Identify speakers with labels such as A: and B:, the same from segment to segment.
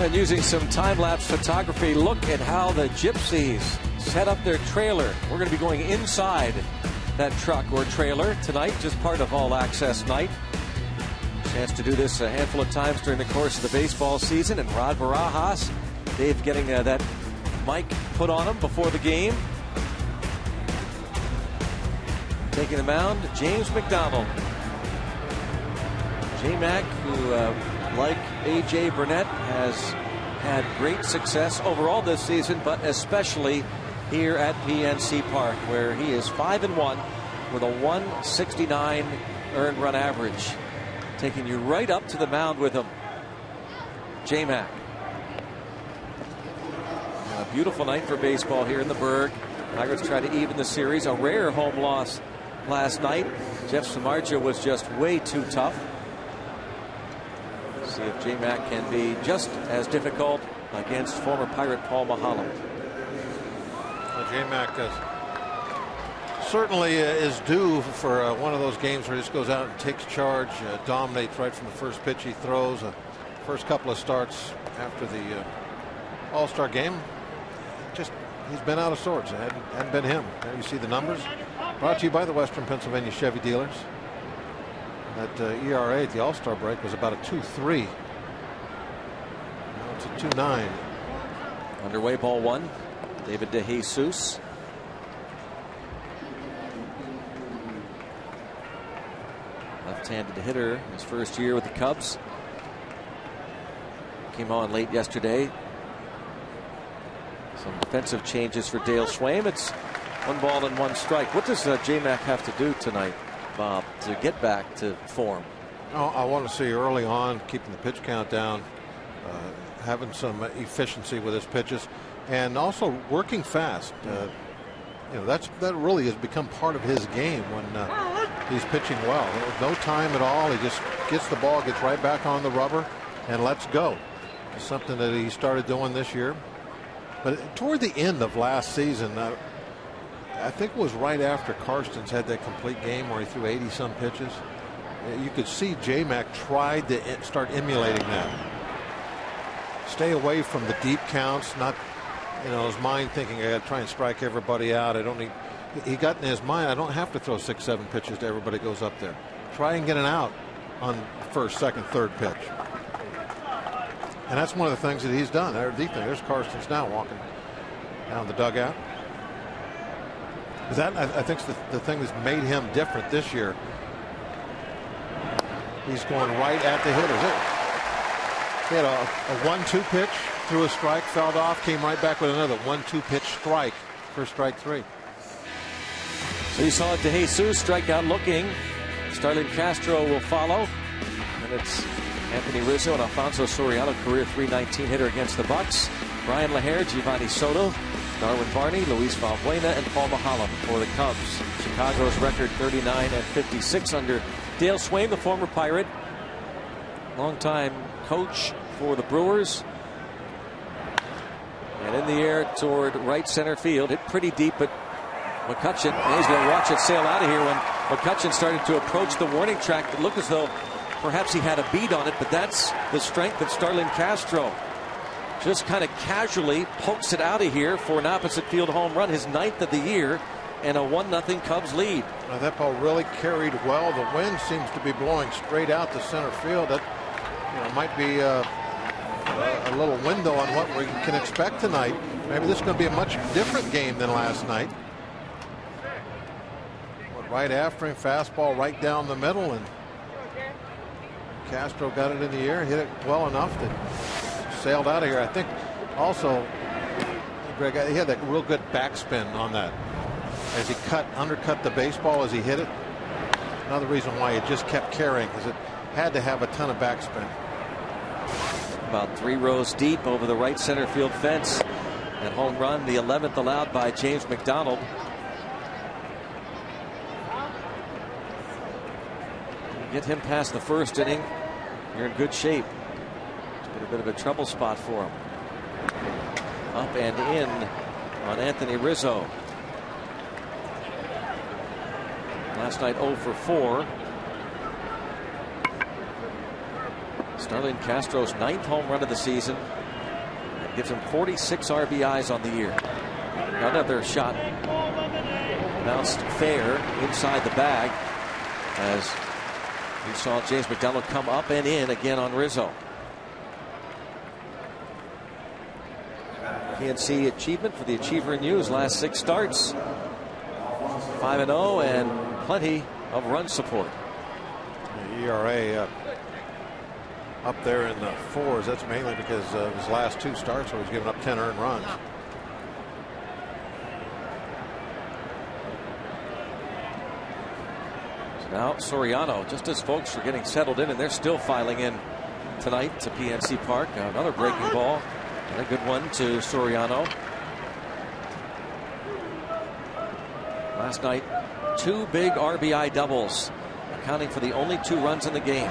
A: And using some time-lapse photography, look at how the Gypsies set up their trailer. We're going to be going inside that truck or trailer tonight, just part of All Access Night. Chance to do this a handful of times during the course of the baseball season. And Rod Barajas, Dave getting that mic put on him before the game. Taking the mound, James McDonald. J-Mac, who, like A.J. Burnett, has had great success overall this season, but especially here at PNC Park, where he is 5-1 with a 169 earned run average. Taking you right up to the mound with him, J-Mac. A beautiful night for baseball here in the Berg. Pirates try to even the series. A rare home loss last night. Jeff Samardzija was just way too tough. See if J-Mac can be just as difficult against former Pirate Paul Mahalam.
B: Well, J-Mac certainly is due for one of those games where he just goes out and takes charge, dominates right from the first pitch he throws. First couple of starts after the All-Star game, just he's been out of sorts. It hadn't been him. There you see the numbers. Brought to you by the Western Pennsylvania Chevy dealers. That ERA at the All-Star break was about a 2.3. Now it's a 2.9.
A: Underway, ball one. David DeJesus. Left-handed hitter, his first year with the Cubs. Came on late yesterday. Some defensive changes for Dale Swaim. It's 1 ball and 1 strike. What does J-Mac have to do tonight, Bob, to get back to form?
B: Oh, I want to see early on keeping the pitch count down, having some efficiency with his pitches, and also working fast. You know, that really has become part of his game when he's pitching well. No time at all. He just gets the ball, gets right back on the rubber, and lets go. It's something that he started doing this year. But toward the end of last season, I think it was right after Karstens had that complete game where he threw 80-some pitches. You could see J-Mac tried to start emulating that. Stay away from the deep counts, not, you know, his mind thinking I got to try and strike everybody out. I don't need. He got in his mind, I don't have to throw 6-7 pitches to everybody goes up there. Try and get an out on first, second, third pitch. And that's one of the things that he's done. There's Karstens now walking down the dugout. But that, I think, is the thing that's made him different this year. He's going right at the hitters. He had a 1-2 pitch, threw a strike, fouled off, came right back with another 1-2 pitch strike for strike 3.
A: So you saw DeJesus strikeout looking. Starlin Castro will follow. And it's Anthony Rizzo and Alfonso Soriano, career .319 hitter against the Bucks. Brian LaHare, Giovanni Soto, Darwin Varney, Luis Valbuena, and Paul Mahalam for the Cubs. Chicago's record 39-56 under Dale Swaim, the former Pirate, longtime coach for the Brewers. And in the air toward right center field, hit pretty deep, but McCutchen, he's going to watch it sail out of here when McCutchen started to approach the warning track. It looked as though perhaps he had a beat on it, but that's the strength of Starlin Castro. Just kind of casually pokes it out of here for an opposite field home run, his 9th of the year, and a 1-0 Cubs lead.
B: Now that ball really carried well. The wind seems to be blowing straight out to center field. That, you know, might be a little window on what we can expect tonight. Maybe this is going to be a much different game than last night. Went right after him, fastball right down the middle, and Castro got it in the air, hit it well enough that sailed out of here. I think also, Greg, he had that real good backspin on that as he undercut the baseball as he hit it. Another reason why it just kept carrying, because it had to have a ton of backspin.
A: About 3 rows deep over the right center field fence. And home run, the 11th allowed by James McDonald. Get him past the first inning, you're in good shape. It's been a bit of a trouble spot for him. Up and in on Anthony Rizzo. Last night 0 for 4. Starlin Castro's 9th home run of the season. Gives him 46 RBIs on the year. Another shot bounced fair inside the bag as you saw James McDonald come up and in again on Rizzo. PNC achievement for the achiever in you. His last 6 starts, 5-0 and plenty of run support.
B: The ERA up there in the 4s. That's mainly because of his last 2 starts where he's given up 10 earned runs.
A: So now Soriano, just as folks are getting settled in, and they're still filing in tonight to PNC Park. Another breaking ball and a good one to Soriano. Last night, 2 big RBI doubles, accounting for the only 2 runs in the game.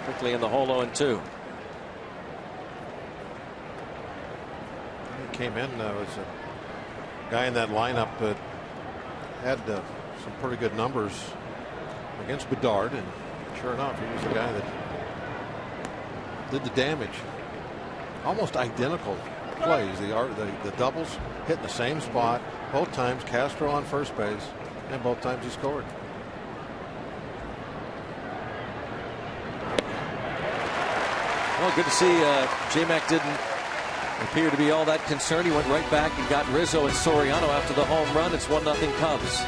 A: Quickly in the hole 0-2.
B: He came in, was a guy in that lineup that had some pretty good numbers against Bedard, and sure enough, he was the guy that did the damage. Almost identical plays. The doubles hit in the same spot both times. Castro on first base, and both times he scored.
A: Well, good to see J-Mac didn't appear to be all that concerned. He went right back and got Rizzo and Soriano after the home run. It's 1-0 Cubs.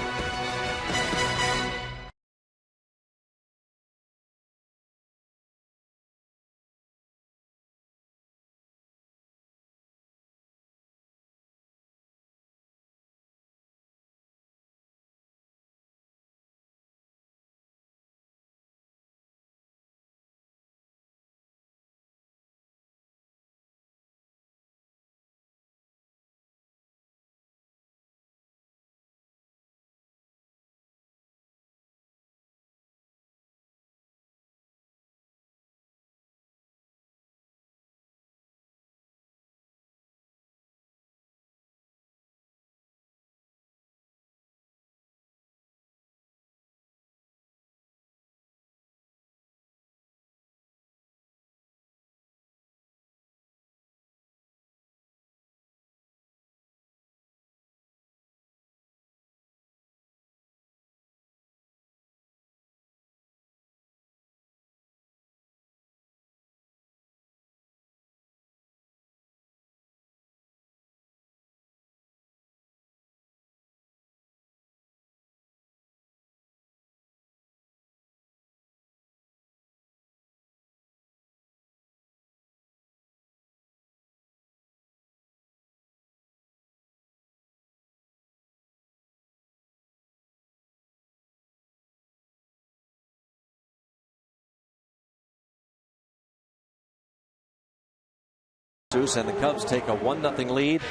A: And the Cubs take a 1-0 lead.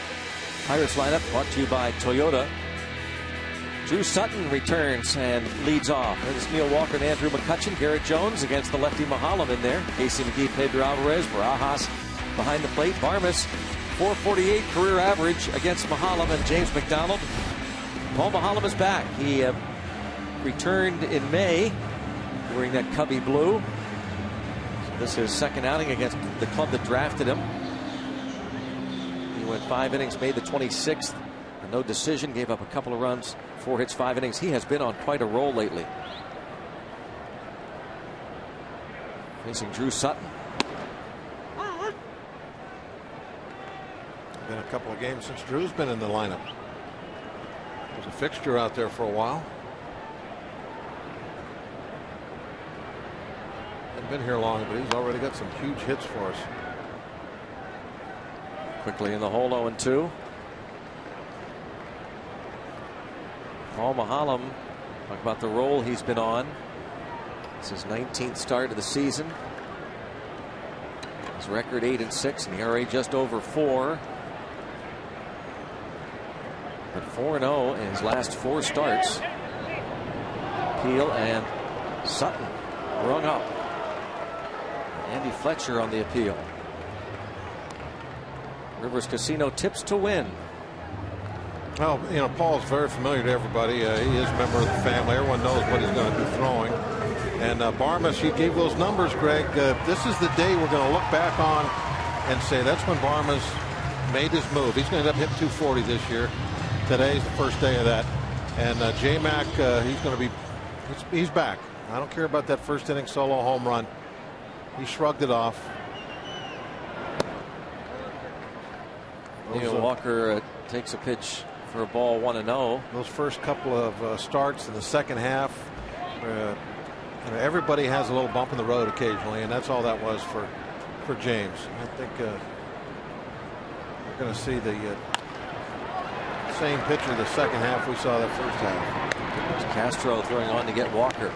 A: Pirates lineup brought to you by Toyota. Drew Sutton returns and leads off. There's Neil Walker and Andrew McCutchen. Garrett Jones against the lefty Mahalam in there. Casey McGee, Pedro Alvarez, Barajas behind the plate. Barmas, 448 career average against Mahalam and James McDonald. Paul Mahalam is back. He returned in May wearing that Cubby blue. So this is his second outing against the club that drafted him. He went 5 innings, made the 26th. No decision, gave up a couple of runs, 4 hits, 5 innings. He has been on quite a roll lately. Facing Drew Sutton.
B: Been a couple of games since Drew's been in the lineup. Was a fixture out there for a while. Hasn't been here long, but he's already got some huge hits for us.
A: Quickly in the hole, 0-2. Paul Mahalam, talk about the role he's been on. It's his 19th start of the season. His record 8-6 and the ERA just over 4. But 4-0 in his last 4 starts. Peel and Sutton rung up. Andy Fletcher on the appeal. Rivers Casino tips to win.
B: Well, you know, Paul's very familiar to everybody. He is a member of the family. Everyone knows what he's going to do throwing. And Barmas, he gave those numbers, Greg. This is the day we're going to look back on and say that's when Barmas made his move. He's going to end up hitting 240 this year. Today's the first day of that. And J-Mac, he's going to be, he's back. I don't care about that first inning solo home run. He shrugged it off.
A: Neil Walker takes a pitch for a ball, 1-0.
B: Those first couple of starts in the second half, everybody has a little bump in the road occasionally, and that's all that was for James. I think we're going to see the same pitcher the second half we saw the first half.
A: There's Castro throwing on to get Walker.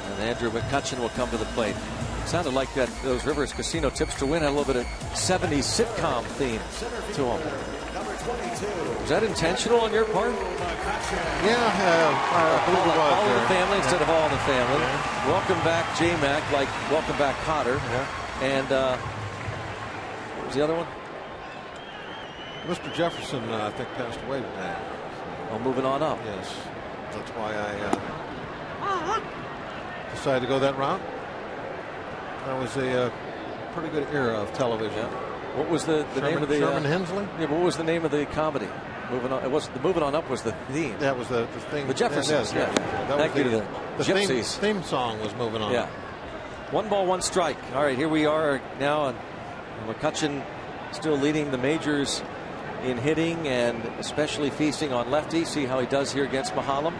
A: And Andrew McCutchen will come to the plate. It sounded like those Rivers Casino tips to win had a little bit of 70s sitcom theme to them. Was that intentional on your part?
B: Yeah, I believe it was.
A: All of the family instead of all the family. Yeah. Welcome back, J-Mac, like welcome back, Cotter.
B: Yeah.
A: And what was the other one?
B: Mr. Jefferson, I think, passed away today.
A: Oh, moving on up.
B: Yes, that's why I decided to go that route. That was a pretty good era of television.
A: Yeah. What was the name of the
B: Sherman Hensley?
A: Yeah, what was the name of the comedy? Moving on. It was the Moving On Up was the theme.
B: That was the thing.
A: The Jeffersons. Yeah. Thank you to the Gypsies.
B: Theme song was Moving On.
A: Yeah. 1 ball, 1 strike. All right, here we are now, and McCutchen still leading the majors in hitting and especially feasting on lefties. See how he does here against Mahalam.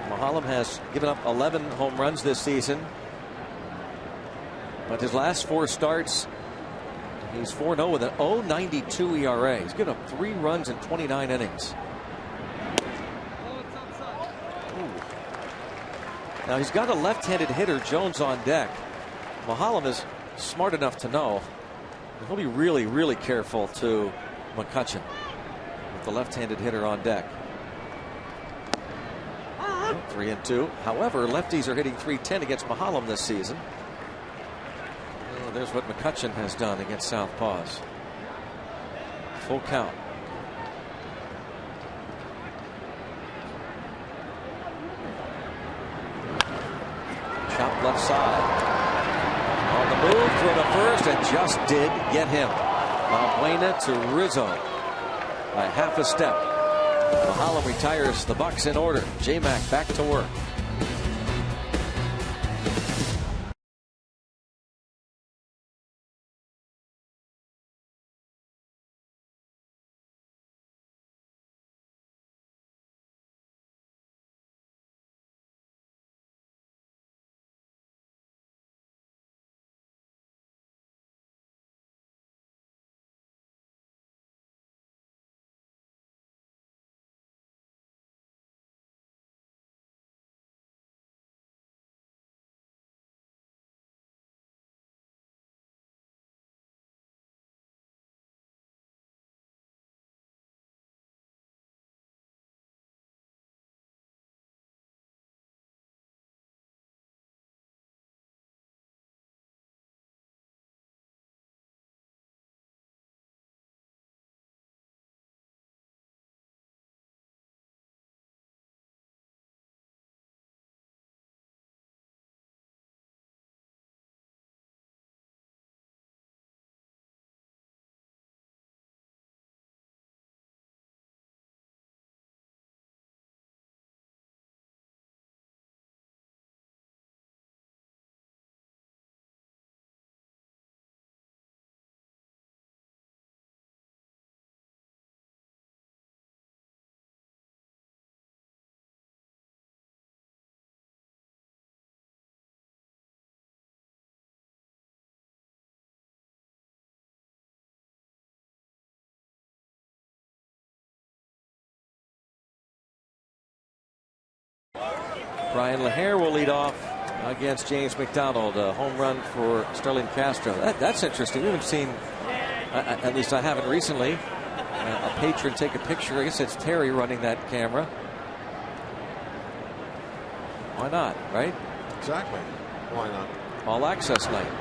A: Mahalam has given up 11 home runs this season, but his last 4 starts, he's 4-0 with an 0.92 ERA. He's given up 3 runs in 29 innings. Now he's got a left-handed hitter, Jones, on deck. Mahalam is smart enough to know he'll be really, really careful to McCutchen with the left-handed hitter on deck. 3-2. However, lefties are hitting .310 against Mahalam this season. Oh, there's what McCutchen has done against Southpaws. Full count. Chop left side. On the move, throw to first, and just did get him. Valbuena to Rizzo by half a step. Mahalam retires the Bucks in order. J-Mac back to work. Brian LaHare will lead off against James McDonald. A home run for Starlin Castro. That's interesting. We haven't seen, at least I haven't recently, a patron take a picture. I guess it's Terry running that camera. Why not, right?
B: Exactly. Why not?
A: All access night.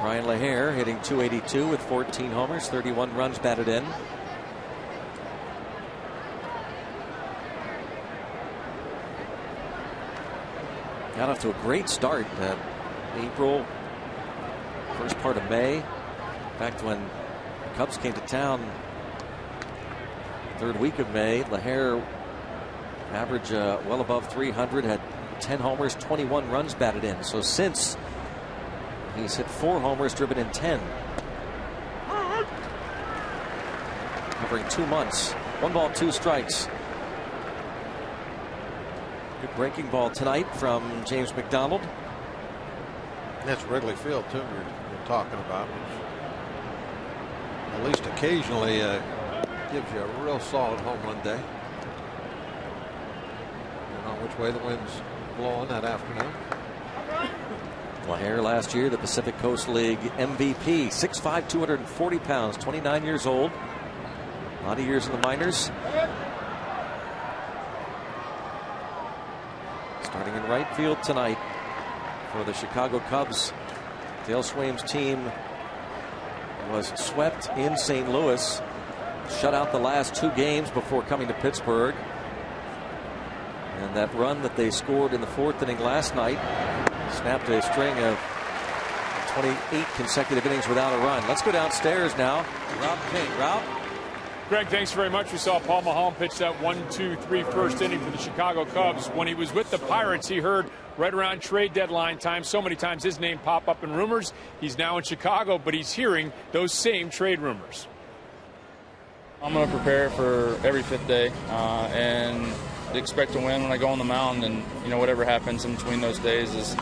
A: Brian LaHare hitting .282 with 14 homers, 31 runs batted in. Got off to a great start. April, first part of May. In fact, when the Cubs came to town, third week of May, LaHare averaged well above 300, had 10 homers, 21 runs batted in. So since, he's hit 4 homers, driven in 10. Covering 2 months. 1 ball, 2 strikes. Good breaking ball tonight from James McDonald.
B: That's Wrigley Field, too, you're talking about. Which at least occasionally gives you a real solid home run day. Don't know which way the wind's blowing that afternoon.
A: LaHare last year, the Pacific Coast League MVP, 6'5", 240 pounds, 29 years old. A lot of years in the minors. Starting in right field tonight for the Chicago Cubs. Dale Swaim's team was swept in St. Louis, shut out the last 2 games before coming to Pittsburgh. And that run that they scored in the 4th inning last night snapped a string of 28 consecutive innings without a run. Let's go downstairs now. Rob King. Rob?
C: Greg, thanks very much. We saw Paul Maholm pitch that 1-2-3 first inning for the Chicago Cubs. When he was with the Pirates, he heard right around trade deadline time, so many times his name pop up in rumors. He's now in Chicago, but he's hearing those same trade rumors.
D: I'm going to prepare for every 5th day and expect to win when I go on the mound. And whatever happens in between those days is,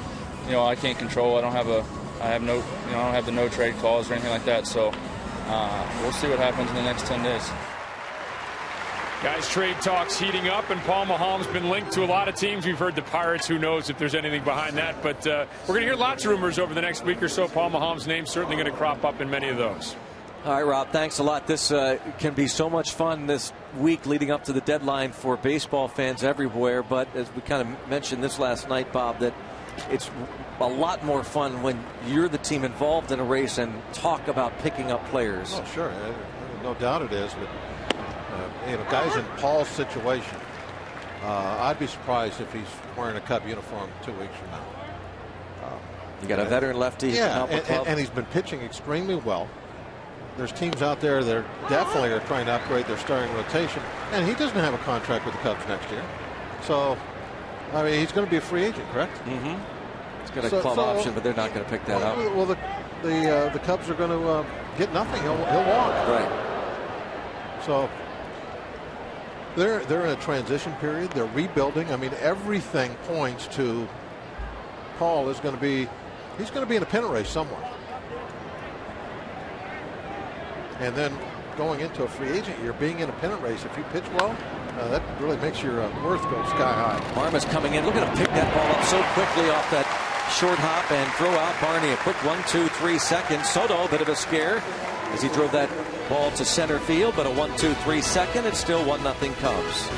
D: I can't control. I don't have the no trade clause or anything like that. So we'll see what happens in the next 10 days.
C: Guys, trade talks heating up, and Paul Maholm's been linked to a lot of teams. We've heard the Pirates. Who knows if there's anything behind that? But we're going to hear lots of rumors over the next week or so. Paul Maholm's name's certainly going to crop up in many of those.
A: All right, Rob, thanks a lot. This can be so much fun this week leading up to the deadline for baseball fans everywhere. But as we kind of mentioned this last night, Bob, that it's a lot more fun when you're the team involved in a race and talk about picking up players.
B: Oh, sure. No doubt it is. But, guys in Paul's situation, I'd be surprised if he's wearing a Cub uniform 2 weeks from now.
A: You got a veteran lefty.
B: Yeah, and he's been pitching extremely well. There's teams out there that definitely are trying to upgrade their starting rotation, and he doesn't have a contract with the Cubs next year. So, I mean, he's going to be a free agent, correct?
A: Mm-hmm. He's got a club option, but they're not going to pick that up.
B: Well, the Cubs are going to get nothing. He'll walk.
A: Right.
B: So they're in a transition period. They're rebuilding. I mean, everything points to Paul is going to be. He's going to be in a pennant race somewhere. And then going into a free agent year, being in a pennant race, if you pitch well, that really makes your worth go sky high.
A: Barma's coming in. Look at him pick that ball up so quickly off that short hop and throw out Barney. A quick 1, 2, 3 seconds. Soto, a bit of a scare as he drove that ball to center field, but a 1, 2, 3 second. It's still 1-0 Cubs.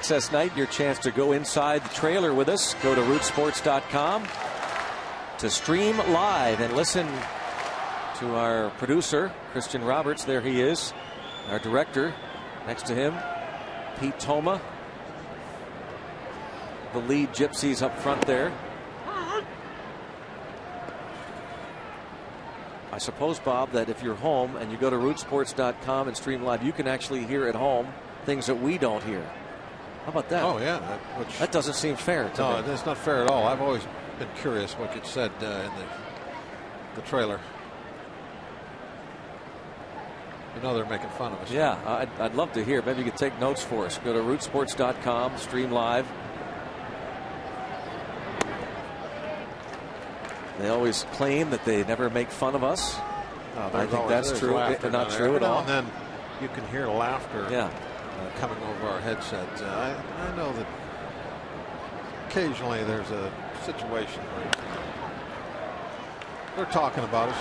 A: Access night, your chance to go inside the trailer with us. Go to rootsports.com to stream live and listen to our producer, Christian Roberts. There he is, our director. Next to him, Pete Toma. The lead Gypsies up front there. I suppose, Bob, that if you're home and you go to rootsports.com and stream live, you can actually hear at home things that we don't hear. How about that?
B: Oh, yeah.
A: That doesn't seem fair to me.
B: No, it's not fair at all. I've always been curious what gets said in the trailer. You know they're making fun of us.
A: Yeah, I'd love to hear. Maybe you could take notes for us. Go to rootsports.com, stream live. They always claim that they never make fun of us. I think that's true. Not true at all.
B: And then you can hear laughter coming over our headsets. I know that occasionally there's a situation where they're talking about us.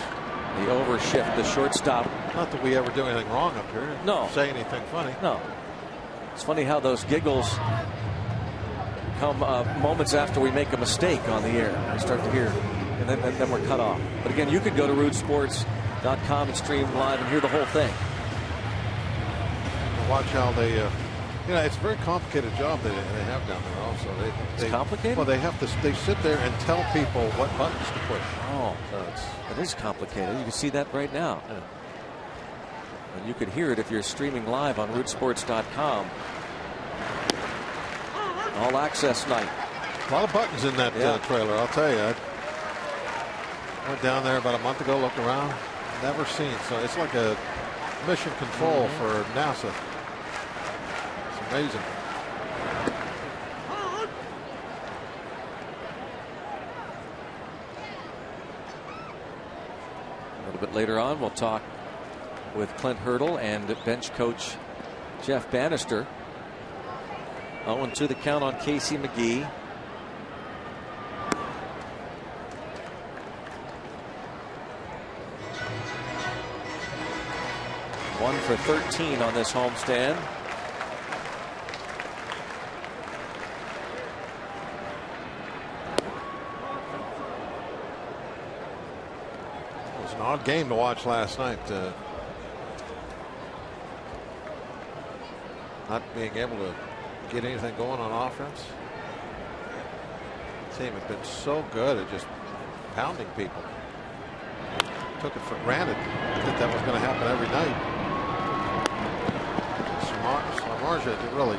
A: The overshift, the shortstop.
B: Not that we ever do anything wrong up here.
A: No.
B: Say anything funny.
A: No. It's funny how those giggles come moments after we make a mistake on the air. We start to hear, and then we're cut off. But again, you could go to rootsports.com and stream live and hear the whole thing.
B: Watch how they, it's a very complicated job they have down there also.
A: It's complicated?
B: Well, they sit there and tell people what buttons to push.
A: Oh, so it is complicated. You can see that right now.
B: Yeah.
A: And you could hear it if you're streaming live on rootsports.com. All access night.
B: A lot of buttons in that trailer, I'll tell you. I went down there about a month ago, looked around, never seen. So it's like a mission control for NASA. It's amazing.
A: A little bit later on, we'll talk with Clint Hurdle and bench coach Jeff Bannister. 0-2 the count on Casey McGee. One for 13 on this homestand.
B: It was an odd game to watch last night. Not being able to get anything going on offense. The team had been so good at just pounding people. Took it for granted that was going to happen every night. Marja, it really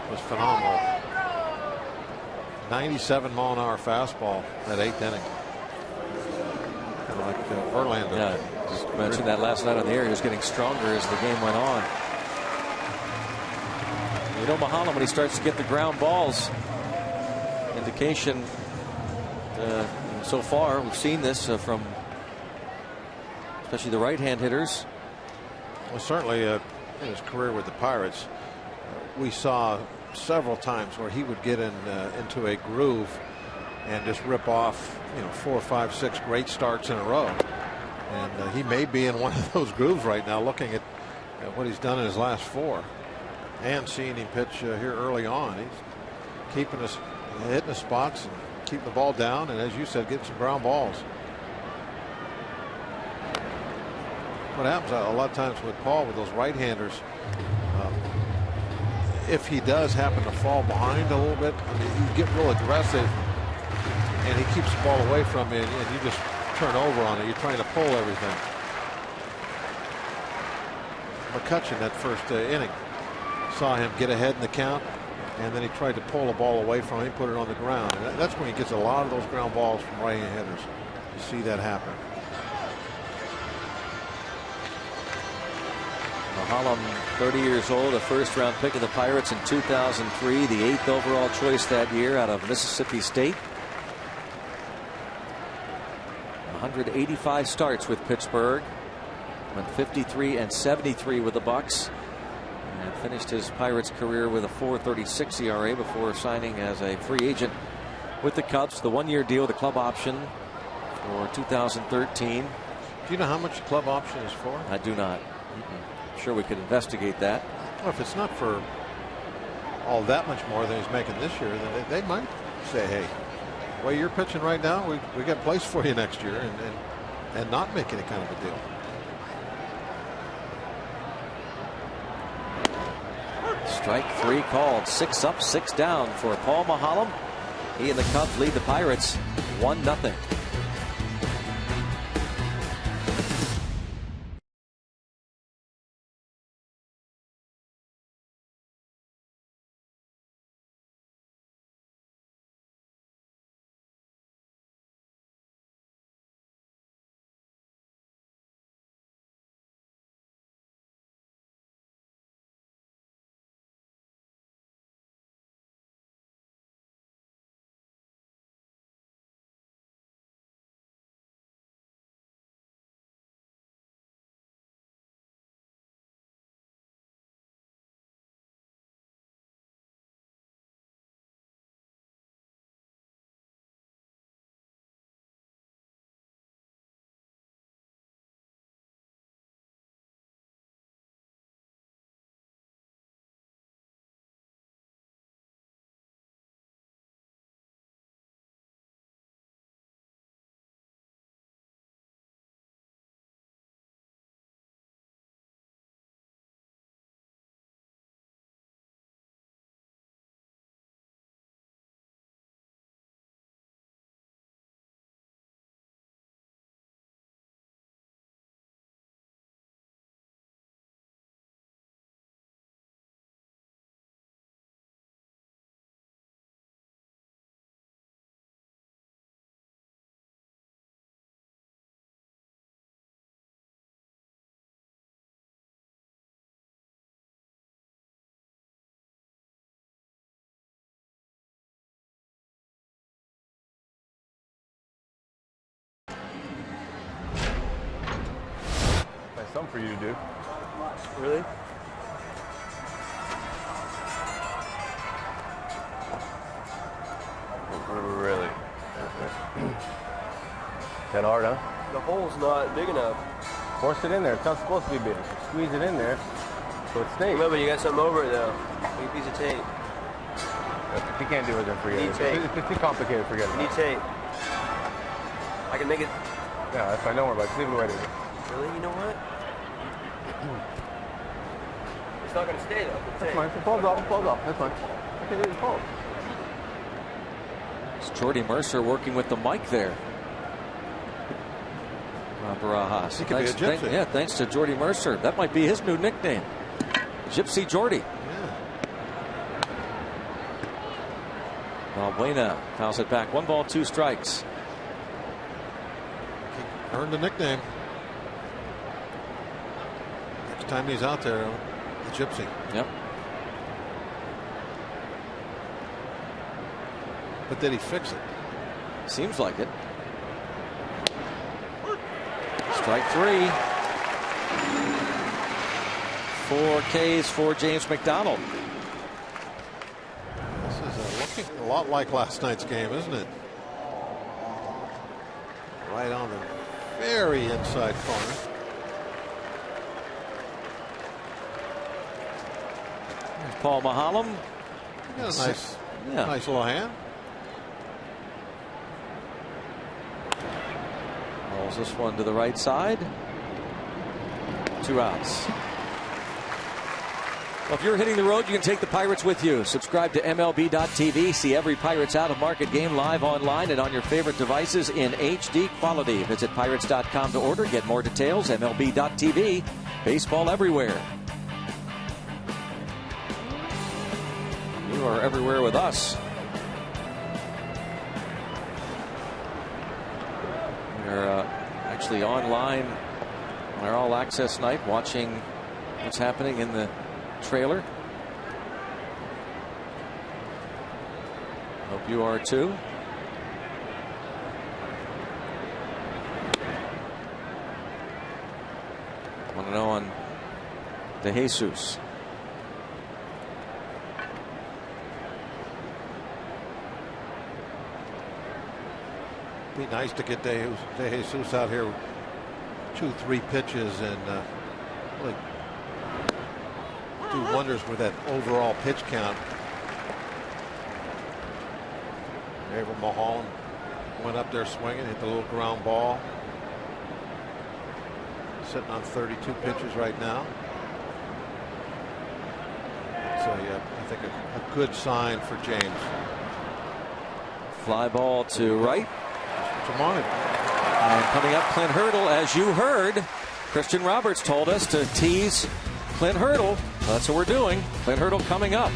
B: was phenomenal. 97-mile-an-hour fastball that 8th inning. Kind of like Verlander.
A: Yeah, just mentioned that last night on the air. He was getting stronger as the game went on. You know, Mahala, when he starts to get the ground balls, indication so far we've seen this from especially the right-hand hitters.
B: Well, certainly in his career with the Pirates, we saw several times where he would get into a groove and just rip off 4, 5, 6 great starts in a row. And he may be in one of those grooves right now, looking at what he's done in his last 4. And seeing him pitch here early on. He's keeping us hitting the spots and keeping the ball down, and as you said, getting some ground balls. What happens a lot of times with Paul, with those right-handers, if he does happen to fall behind a little bit, you get real aggressive and he keeps the ball away from you, and you just turn over on it. You're trying to pull everything. McCutchen, that first inning, saw him get ahead in the count, and then he tried to pull the ball away from him, put it on the ground. And that's when he gets a lot of those ground balls from right-hand hitters. You see that happen.
A: Mahalam, 30 years old, a first-round pick of the Pirates in 2003, the 8th overall choice that year out of Mississippi State. 185 starts with Pittsburgh. Went 53 and 73 with the Bucks. And finished his Pirates career with a 4.36 ERA before signing as a free agent with the Cubs. The one-year deal, the club option for 2013.
B: Do you know how much the club option is for?
A: I do not. I'm sure we could investigate that.
B: Well, if it's not for all that much more than he's making this year, then they might say, hey, the way you're pitching right now, we got a place for you next year, and not make any kind of a deal.
A: Strike 3 called. 6 up, 6 down for Paul Maholm. He and the Cubs lead the Pirates 1-0.
E: Something for you to do.
F: Really?
E: Really? 10 hard, huh?
F: The hole's not big enough.
E: Force it in there. It's not supposed to be big. Squeeze it in there so it stays.
F: Remember, you got something over it though. Like a piece of tape.
E: If you can't do it, then forget
F: Need
E: it.
F: tape.
E: If it's too complicated, forget it.
F: You need tape. I can make it.
E: Yeah, that's fine. Don't worry about it. Just leave it the way it is.
F: Really? You know what? It's not gonna stay though.
E: That's fine. It falls off. It falls off. That's fine. Okay, it falls.
A: It's Jordy Mercer working with the mic there. Barajas.
B: He could be a gypsy.
A: Yeah, thanks to Jordy Mercer. That might be his new nickname. Gypsy Jordy.
B: Yeah.
A: Valbuena fouls it back. 1 ball, 2 strikes.
B: Earned the nickname. Next time he's out there, the Gypsy.
A: Yep.
B: But did he fix it?
A: Seems like it. Strike 3. 4 Ks for James McDonald.
B: This is looking a lot like last night's game, isn't it? Right on the very inside corner.
A: There's Paul Maholm.
B: Got a nice little hand.
A: Rolls this one to the right side. 2 outs. Well, if you're hitting the road, you can take the Pirates with you. Subscribe to MLB.tv. See every Pirates out-of-market game live online and on your favorite devices in HD quality. Visit Pirates.com to order. Get more details. MLB.tv. Baseball everywhere. You are everywhere with us. We're actually online on our all-access night watching what's happening in the trailer. Hope you are too. Want to know on De Jesus.
B: Be nice to get De Jesus out here 2-3 pitches and really do wonders with that overall pitch count. Haver Mulholland went up there swinging, hit the little ground ball. Sitting on 32 pitches right now. So yeah, I think a good sign for James.
A: Fly ball to right.
B: That's what you wanted.
A: And coming up, Clint Hurdle, as you heard, Christian Roberts told us to tease Clint Hurdle. That's what we're doing. Clint Hurdle coming up.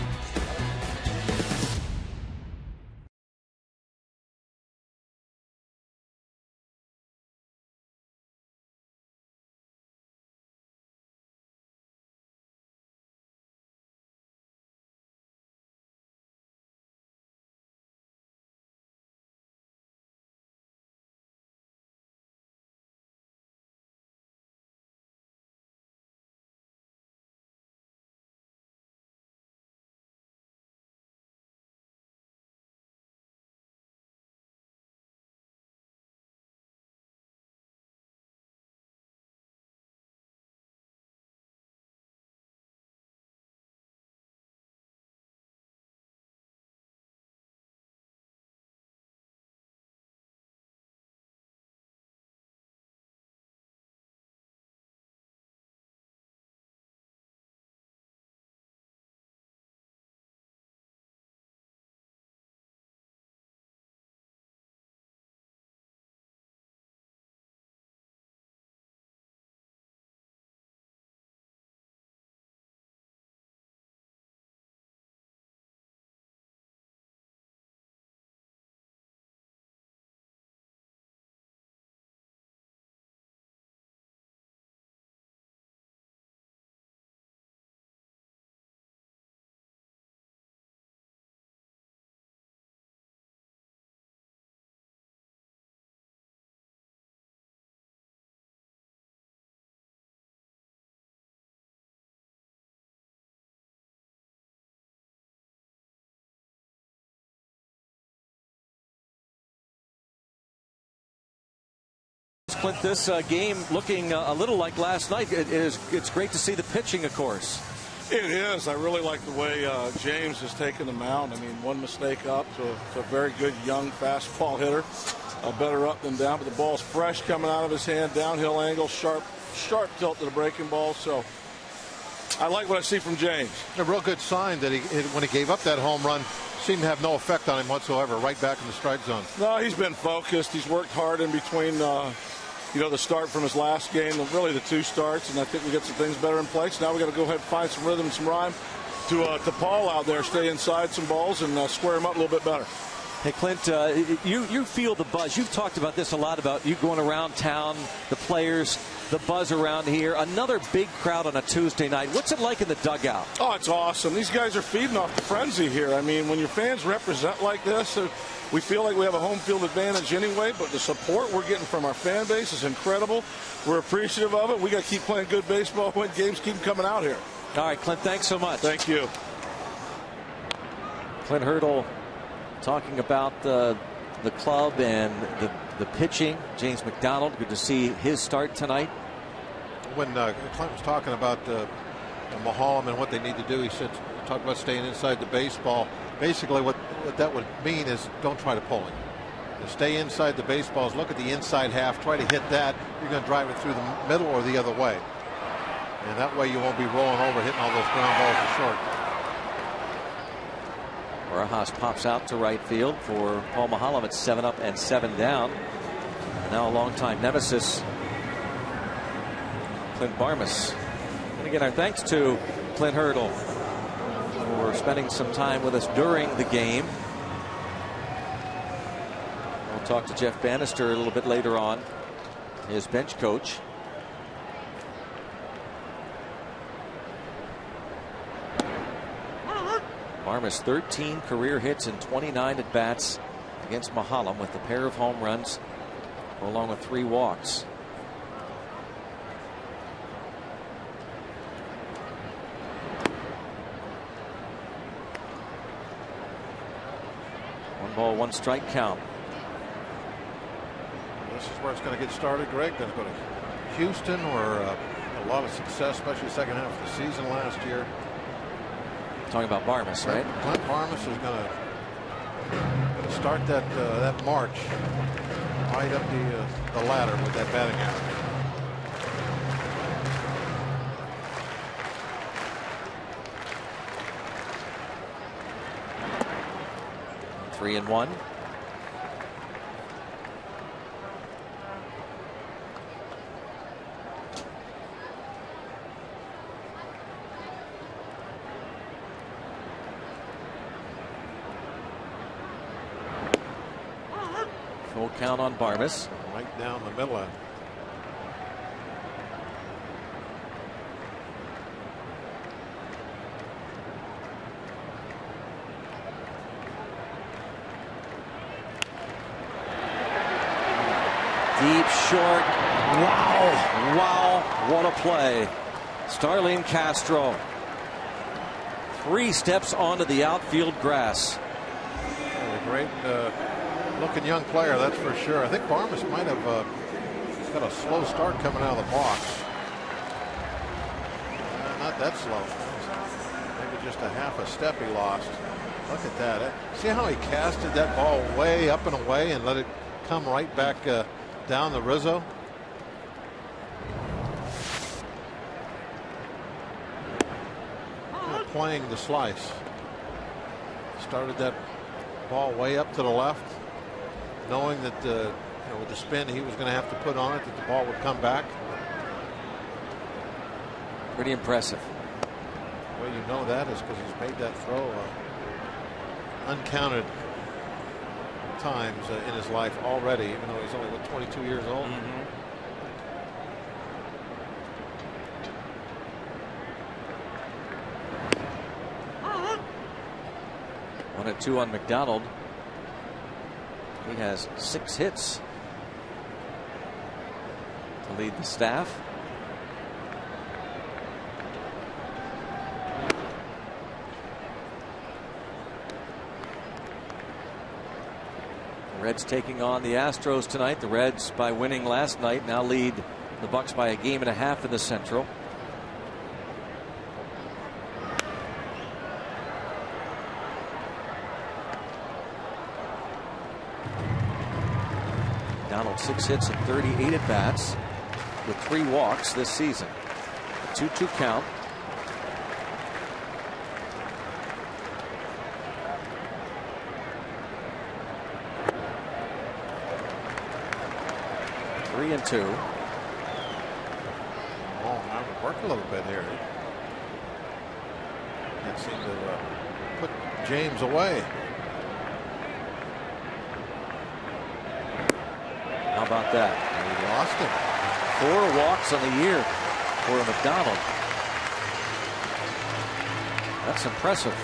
A: Clint, this game looking a little like last night. It's great to see the pitching, of course.
G: It is. I really like the way James has taken the mound. I mean, one mistake up to a very good young fastball hitter. Better up than down, but the ball's fresh coming out of his hand. Downhill angle, sharp tilt to the breaking ball. So I like what I see from James.
B: A real good sign that when he gave up that home run, seemed to have no effect on him whatsoever. Right back in the strike zone.
G: No, he's been focused. He's worked hard in between. The start from his last game, really the two starts, and I think we get some things better in place. Now we got to go ahead and find some rhythm, some rhyme to Paul out there, stay inside some balls and square him up a little bit better.
A: Hey, Clint, you feel the buzz. You've talked about this a lot, about you going around town, the players, the buzz around here. Another big crowd on a Tuesday night. What's it like in the dugout?
G: Oh, it's awesome. These guys are feeding off the frenzy here. I mean, when your fans represent like this, we feel like we have a home field advantage anyway, but the support we're getting from our fan base is incredible. We're appreciative of it. We got to keep playing good baseball, win games, keep them coming out here.
A: All right, Clint, thanks so much.
G: Thank you.
A: Clint Hurdle talking about the club and the pitching. James McDonald, good to see his start tonight.
B: When Clint was talking about Mulholland and what they need to do, he talked about staying inside the baseball. Basically, what that would mean is don't try to pull him. To stay inside the baseballs, look at the inside half, try to hit that. You're going to drive it through the middle or the other way. And that way you won't be rolling over, hitting all those ground balls to short.
A: Barajas pops out to right field for Paul Mulholland. It's 7 up and 7 down. And now a longtime nemesis, Clint Barmas. And again, our thanks to Clint Hurdle for spending some time with us during the game. We'll talk to Jeff Bannister a little bit later on, his bench coach. Barmas 13 career hits and 29 at bats against Mulholland, with a pair of home runs along with 3 walks. One ball, 1 strike count.
B: This is where it's going to get started, Greg. Going to go to Houston, where a lot of success, especially the second half of the season last year.
A: Talking about Barmas, right?
B: Clint Barmas is going to start that march right up the ladder with that batting average.
A: 3-1. Full count on Barmes.
B: Right down the middle of it.
A: Deep short. Wow. Wow. What a play. Starlene Castro. 3 steps onto the outfield grass.
B: A great looking young player, that's for sure. I think Barmes might have got a slow start coming out of the box. Not that slow. Maybe just a half a step he lost. Look at that. See how he casted that ball way up and away and let it come right back down the Rizzo? Playing the slice. Started that ball way up to the left, knowing that with the spin he was going to have to put on it, that the ball would come back.
A: Pretty impressive.
B: Well, you know that is because he's made that throw uncounted times in his life already, even though he's only 22 years old.
A: 1-2 on McDonald. He has 6 hits to lead the staff. The Reds taking on the Astros tonight. The Reds, by winning last night, now lead the Bucks by a 1.5 in the Central. Donald 6 hits and 38 at bats with 3 walks this season. A 2-2 count. Three and 2.
B: Oh, now we work a little bit here. Can't seem to put James away.
A: How about that?
B: He lost him.
A: 4 walks on the year for McDonald. That's impressive.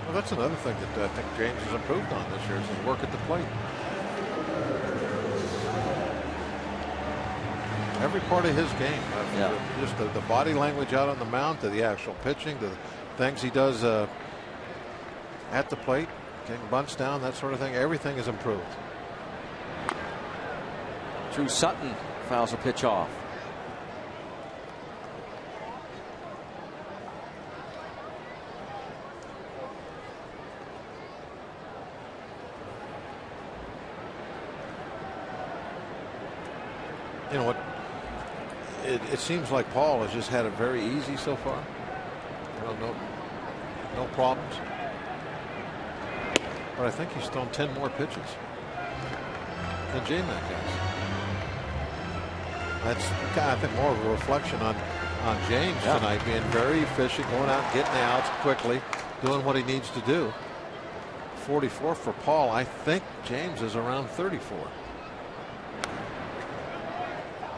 B: Well, that's another thing that I think James has improved on this year is his work at the plate. Every part of his game, just the body language out on the mound to the actual pitching, to the things he does at the plate, getting bunts down, that sort of thing. Everything is improved.
A: Drew Sutton fouls a pitch off.
B: You know what? It seems like Paul has just had it very easy so far. No problems. But I think he's thrown 10 more pitches than J-Mac has. That's kind of, I think, more of a reflection on James tonight, being very efficient, going out, getting the outs quickly, doing what he needs to do. 44 for Paul. I think James is around 34.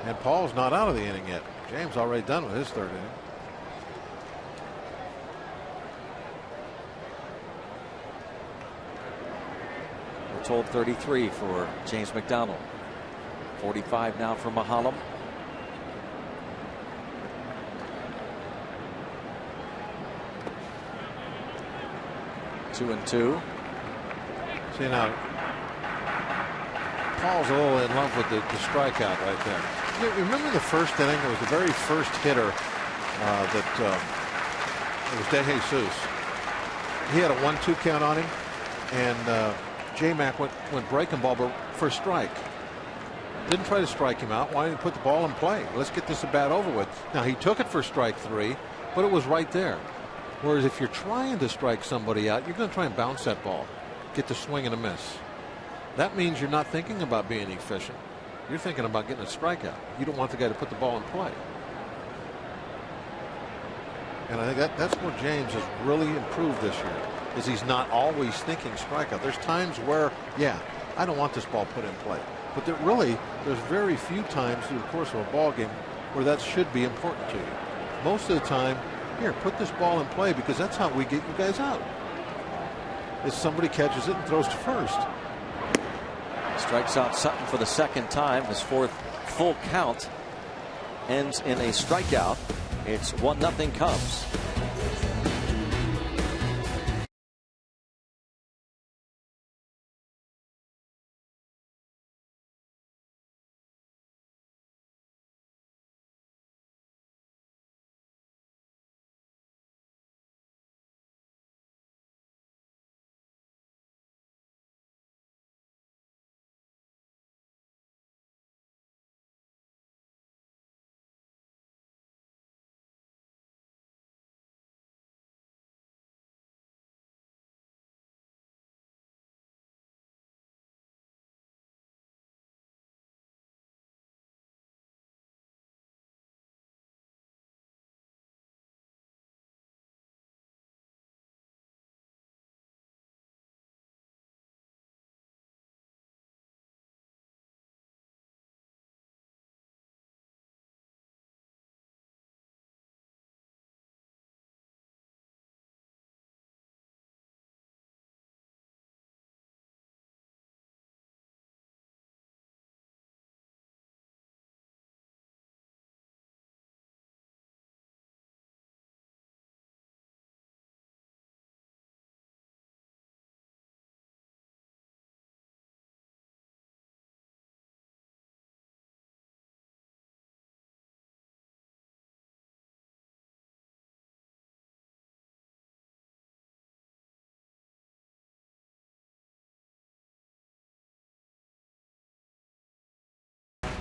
B: And Paul's not out of the inning yet. James already done with his 3rd inning.
A: We're told 33 for James McDonald. 45 now for Mahalam. Two and 2.
B: See now, Paul's a little in love with the strikeout right there. You remember the first inning? It was the very first hitter it was De Jesus. he had a 1-2 count on him, and J-Mac went breaking ball, but for a strike. Didn't try to strike him out. Why didn't he put the ball in play? Let's get this at bat over with. Now, he took it for strike 3, but it was right there. Whereas if you're trying to strike somebody out, you're going to try and bounce that ball, get the swing and a miss. That means you're not thinking about being efficient. You're thinking about getting a strikeout. You don't want the guy to put the ball in play. And I think that's where James has really improved this year, is he's not always thinking strikeout. There's times where, yeah, I don't want this ball put in play. But there's very few times through the course of a ball game where that should be important to you. Most of the time, here, put this ball in play, because that's how we get you guys out. Is somebody catches it and throws to first.
A: Strikes out Sutton for the second time. His 4th full count ends in a strikeout. It's 1-0 Cubs.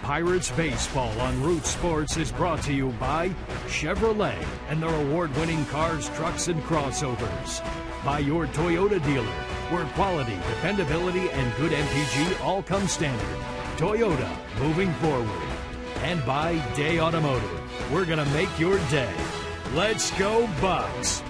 H: Pirates Baseball on Root Sports is brought to you by Chevrolet and their award-winning cars, trucks, and crossovers. By your Toyota dealer, where quality, dependability, and good MPG all come standard. Toyota, moving forward. And by Day Automotive. We're going to make your day. Let's go Bucks!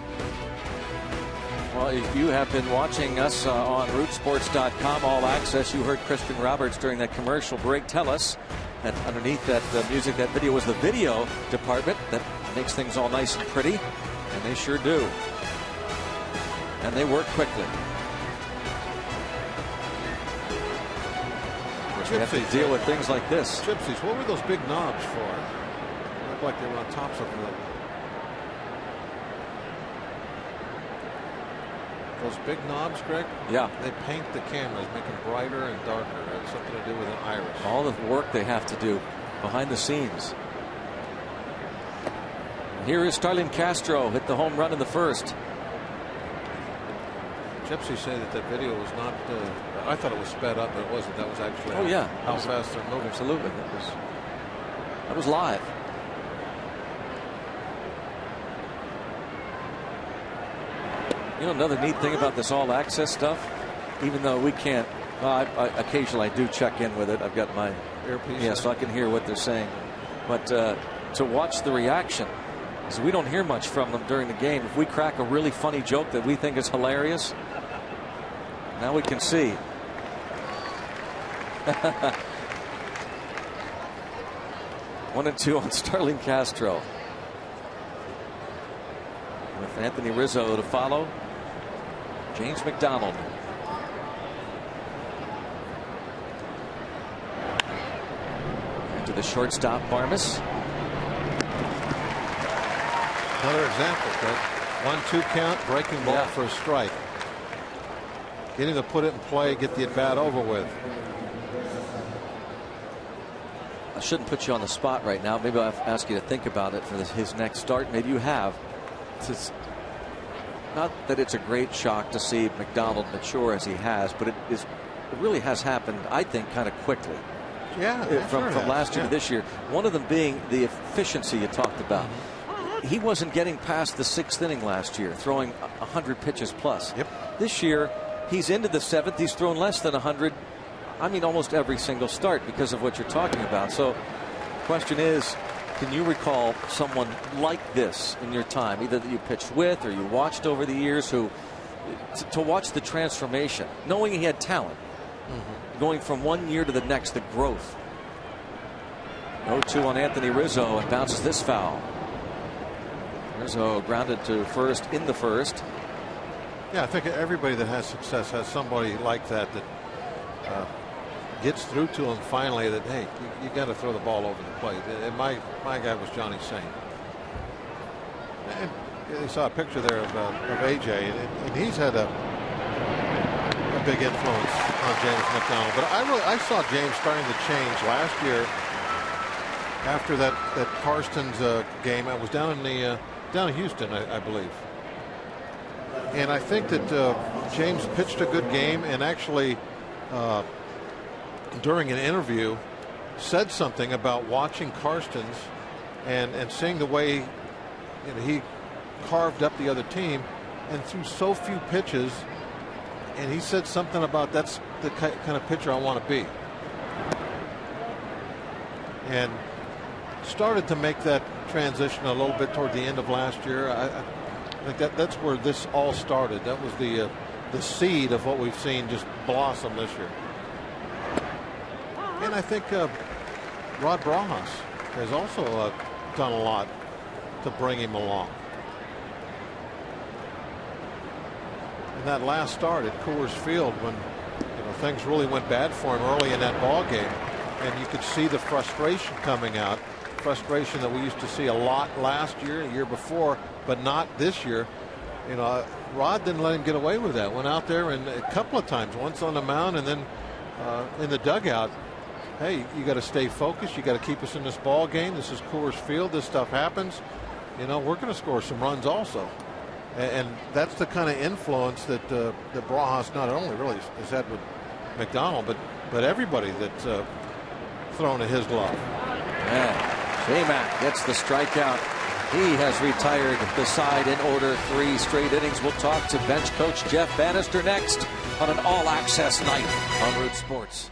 A: Well, if you have been watching us on rootsports.com All Access, you heard Crispin Roberts during that commercial break tell us that underneath that music, that video was the video department that makes things all nice and pretty, and they sure do. And they work quickly. Of course, we have to deal with things like this.
B: Gypsies, what were those big knobs for? They looked like they were on top of the... Those big knobs, Greg?
A: Yeah.
B: They paint the cameras, make them brighter and darker. It has something to do with an iris.
A: All the work they have to do behind the scenes. Here is Starlin Castro, hit the home run in the first.
B: Gypsy said that video was not, I thought it was sped up, but it wasn't. That was actually how fast they're moving.
A: Absolutely. That was live. You know, another neat thing about this All Access stuff, even though we can't, occasionally I do check in with it. I've got my
B: earpiece.
A: Yeah, so I can hear what they're saying. But to watch the reaction, because we don't hear much from them during the game. If we crack a really funny joke that we think is hilarious, now we can see. 1-2 on Starlin Castro. With Anthony Rizzo to follow. James McDonald. And to the shortstop, Barmes.
B: Another example, Greg. 1-2 count, breaking ball for a strike. Getting to put it in play, get the at bat over with.
A: I shouldn't put you on the spot right now. Maybe I'll ask you to think about it for his next start. Maybe you have. not that it's a great shock to see McDonald mature as he has, but it really has happened, I think, kind of quickly.
B: Yeah,
A: from last year to this year. One of them being the efficiency you talked about. He wasn't getting past the 6th inning last year, throwing 100 pitches plus. This year, he's into the 7th. He's thrown less than 100. I mean, almost every single start because of what you're talking about. So, the question is, can you recall someone like this in your time, either that you pitched with or you watched over the years, who to watch the transformation, knowing he had talent, going from one year to the next, the growth. 0-2 on Anthony Rizzo, and bounces this foul. Rizzo grounded to first in the first.
B: Yeah, I think everybody that has success has somebody like that gets through to them finally that, hey, you got to throw the ball over the plate. And my guy was Johnny Saint. And you saw a picture there of AJ, and he's had a big influence on James McDonald. But I saw James starting to change last year after that Karstens game. I was down in Houston, I believe. And I think that James pitched a good game, and actually during an interview said something about watching Karstens and seeing the way he carved up the other team and threw so few pitches. And he said something about that's the kind of pitcher I want to be. And started to make that transition a little bit toward the end of last year. I think that's where this all started. That was the seed of what we've seen just blossom this year. And I think Rod Brajas has also done a lot to bring him along. In that last start at Coors Field, when things really went bad for him early in that ball game, and you could see the frustration coming out, frustration that we used to see a lot last year, the year before, but not this year. Rod didn't let him get away with that. Went out there and a couple of times, once on the mound and then in the dugout. Hey, you got to stay focused. You got to keep us in this ball game. This is Coors Field. This stuff happens. We're going to score some runs also. And that's the kind of influence that Brajas not only really has had with McDonald, but everybody that's thrown at his glove.
A: Yeah, J-Mac gets the strikeout. He has retired the side in order, 3 straight innings. We'll talk to bench coach Jeff Bannister next on an all-access night on Root Sports.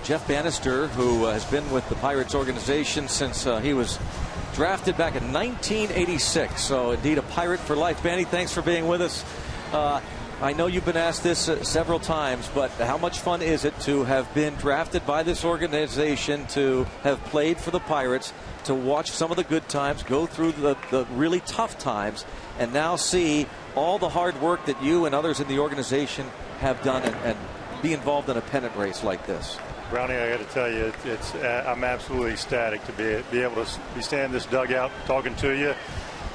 A: Jeff Bannister, who has been with the Pirates organization since he was drafted back in 1986. So indeed a Pirate for life. Banny, thanks for being with us. I know you've been asked this several times, but how much fun is it to have been drafted by this organization, to have played for the Pirates, to watch some of the good times, go through the really tough times, and now see all the hard work that you and others in the organization have done and be involved in a pennant race like this?
I: Brownie, I got to tell you, I'm absolutely ecstatic to be able to be standing in this dugout talking to you,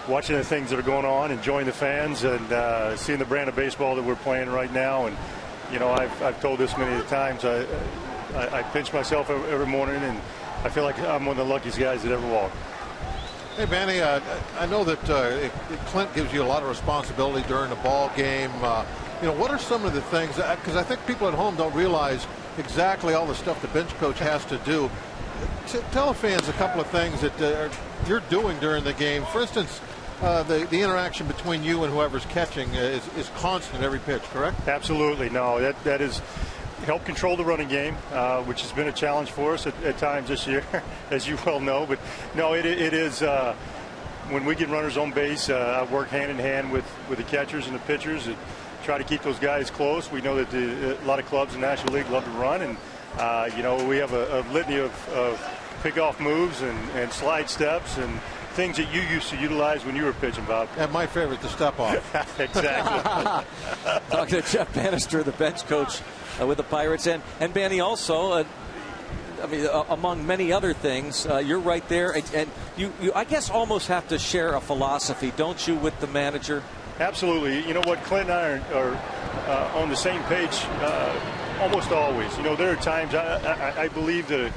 I: watching the things that are going on, enjoying the fans, and seeing the brand of baseball that we're playing right now. And you know, I've told this many times. I pinch myself every morning, and I feel like I'm one of the luckiest guys that ever walked.
B: Hey, Manny, I know that Clint gives you a lot of responsibility during the ball game. You know, what are some of the things, because I think people at home don't realize exactly all the stuff the bench coach has to do. Tell fans a couple of things that you're doing during the game. For instance, the interaction between you and whoever's catching is constant every pitch, correct?
I: Absolutely. No, that is help control the running game, which has been a challenge for us at times this year, as you well know. But no, it is when we get runners on base, I work hand in hand with the catchers and the pitchers and try to keep those guys close. We know that a lot of clubs in the National League love to run, and you know, we have a litany of pick-off moves and slide steps and things that you used to utilize when you were pitching, Bob.
B: And my favorite, the step off.
I: Exactly.
A: Talking to Jeff Bannister, the bench coach with the Pirates, and Banny also, I mean, among many other things, you're right there, and you I guess almost have to share a philosophy, don't you, with the manager?
I: Absolutely. You know what, Clint and I are on the same page almost always. You know, there are times I believe that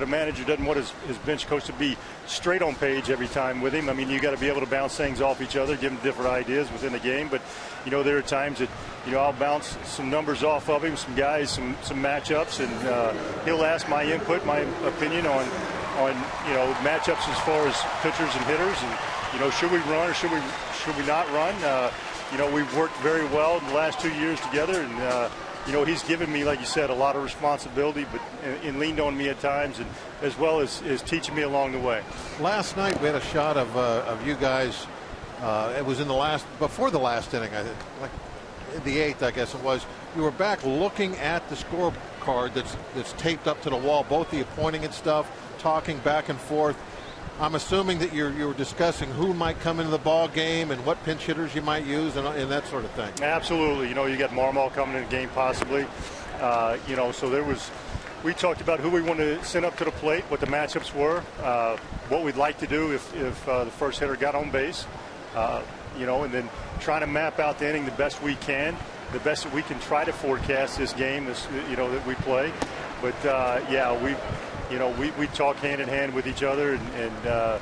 I: a manager doesn't want his bench coach to be straight on page every time with him. I mean, you got to be able to bounce things off each other, give him different ideas within the game. But, you know, there are times that, you know, I'll bounce some numbers off of him, some guys, some matchups, and he'll ask my input, my opinion on you know, matchups as far as pitchers and hitters, and, you know, should we run or should we not run? You know, we've worked very well in the last 2 years together, and you know, he's given me, like you said, a lot of responsibility, but and leaned on me at times, and as well as teaching me along the way.
B: Last night we had a shot of you guys. It was in before the last inning, like the 8th, I guess it was. You were back looking at the scorecard that's taped up to the wall, both the appointing and stuff, talking back and forth. I'm assuming that you were discussing who might come into the ball game and what pinch hitters you might use and that sort of thing. Absolutely.
I: You know, you got Marmol coming in the game possibly. You know, so we talked about who we wanted to send up to the plate, what the matchups were, what we'd like to do if the first hitter got on base. You know, and then trying to map out the inning the best we can, the best that we can try to forecast this game, you know, that we play. But yeah, we talk hand in hand with each other and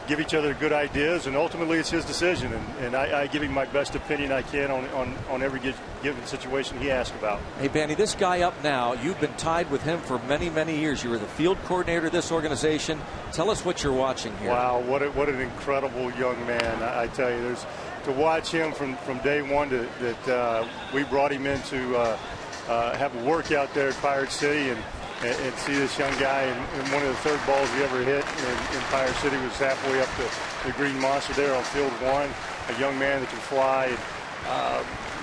I: give each other good ideas, and ultimately it's his decision, and I give him my best opinion I can on every given situation he asks about.
A: Hey, Banny, this guy up now, you've been tied with him for many, many years. You were the field coordinator of this organization. Tell us what you're watching here.
I: Wow, what an incredible young man. I tell you, to watch him from day one that we brought him in to have a workout there at Pirate City, and see this young guy, and one of the third balls he ever hit in Pirate City was halfway up the Green Monster there on field one. A young man that can fly.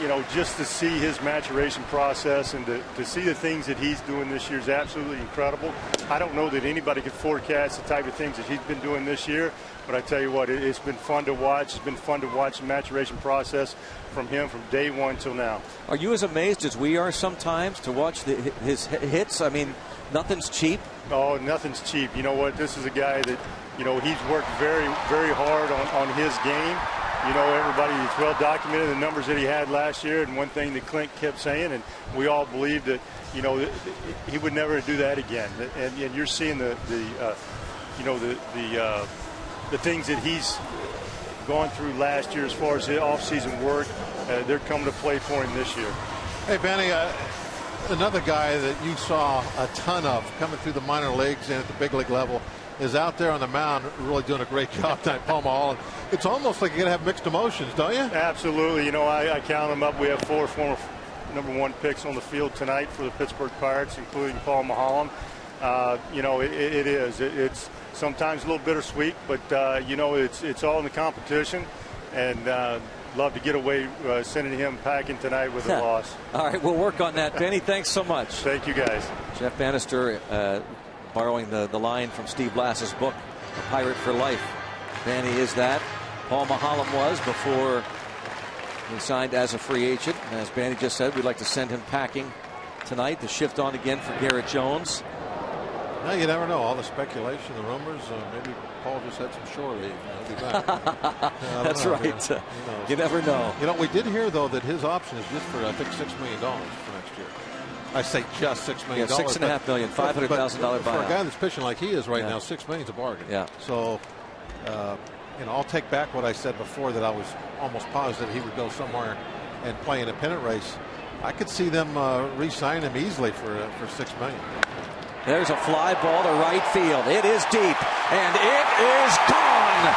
I: You know, just to see his maturation process and to see the things that he's doing this year is absolutely incredible. I don't know that anybody could forecast the type of things that he's been doing this year, but I tell you what, it's been fun to watch. It's been fun to watch the maturation process from him from day one till now.
A: Are you as amazed as we are sometimes to watch his hits? I mean, nothing's cheap.
I: Oh, nothing's cheap. You know what? This is a guy that, you know, he's worked very, very hard on his game. You know, everybody, it's well documented the numbers that he had last year, and one thing that Clint kept saying, and we all believed that, you know, he would never do that again. And you're seeing the things that he's gone through last year as far as his off-season work. They're coming to play for him this year.
B: Hey, Benny, another guy that you saw a ton of coming through the minor leagues and at the big league level is out there on the mound, really doing a great job tonight, Paul Mahal. It's almost like you're going to have mixed emotions, don't you?
I: Absolutely. You know, I count them up. We have 4 former #1 picks on the field tonight for the Pittsburgh Pirates, including Paul Mahal. You know, it's sometimes a little bittersweet, but you know, it's all in the competition, and love to get away sending him packing tonight with a loss.
A: All right, we'll work on that. Benny, thanks so much.
I: Thank you, guys.
A: Jeff Bannister borrowing the line from Steve Blass's book, A Pirate for Life. Benny is that. Paul Mahalem was before he signed as a free agent. And as Benny just said, we'd like to send him packing tonight. The shift on again for Garrett Jones.
B: Now you never know. All the speculation, the rumors. Maybe Paul just had some shore leave. He'll be back.
A: That's right. You never know.
B: We did hear though that his option is just for I think $6 million for next year. I say just $6 million.
A: Yeah, $6.5 million, $500,000 buyout.
B: For a guy that's pitching like he is right now, $6 million is a bargain.
A: Yeah.
B: So, I'll take back what I said before that I was almost positive he would go somewhere and play in a pennant race. I could see them re-sign him easily for $6 million.
A: There's a fly ball to right field. It is deep, and it is gone.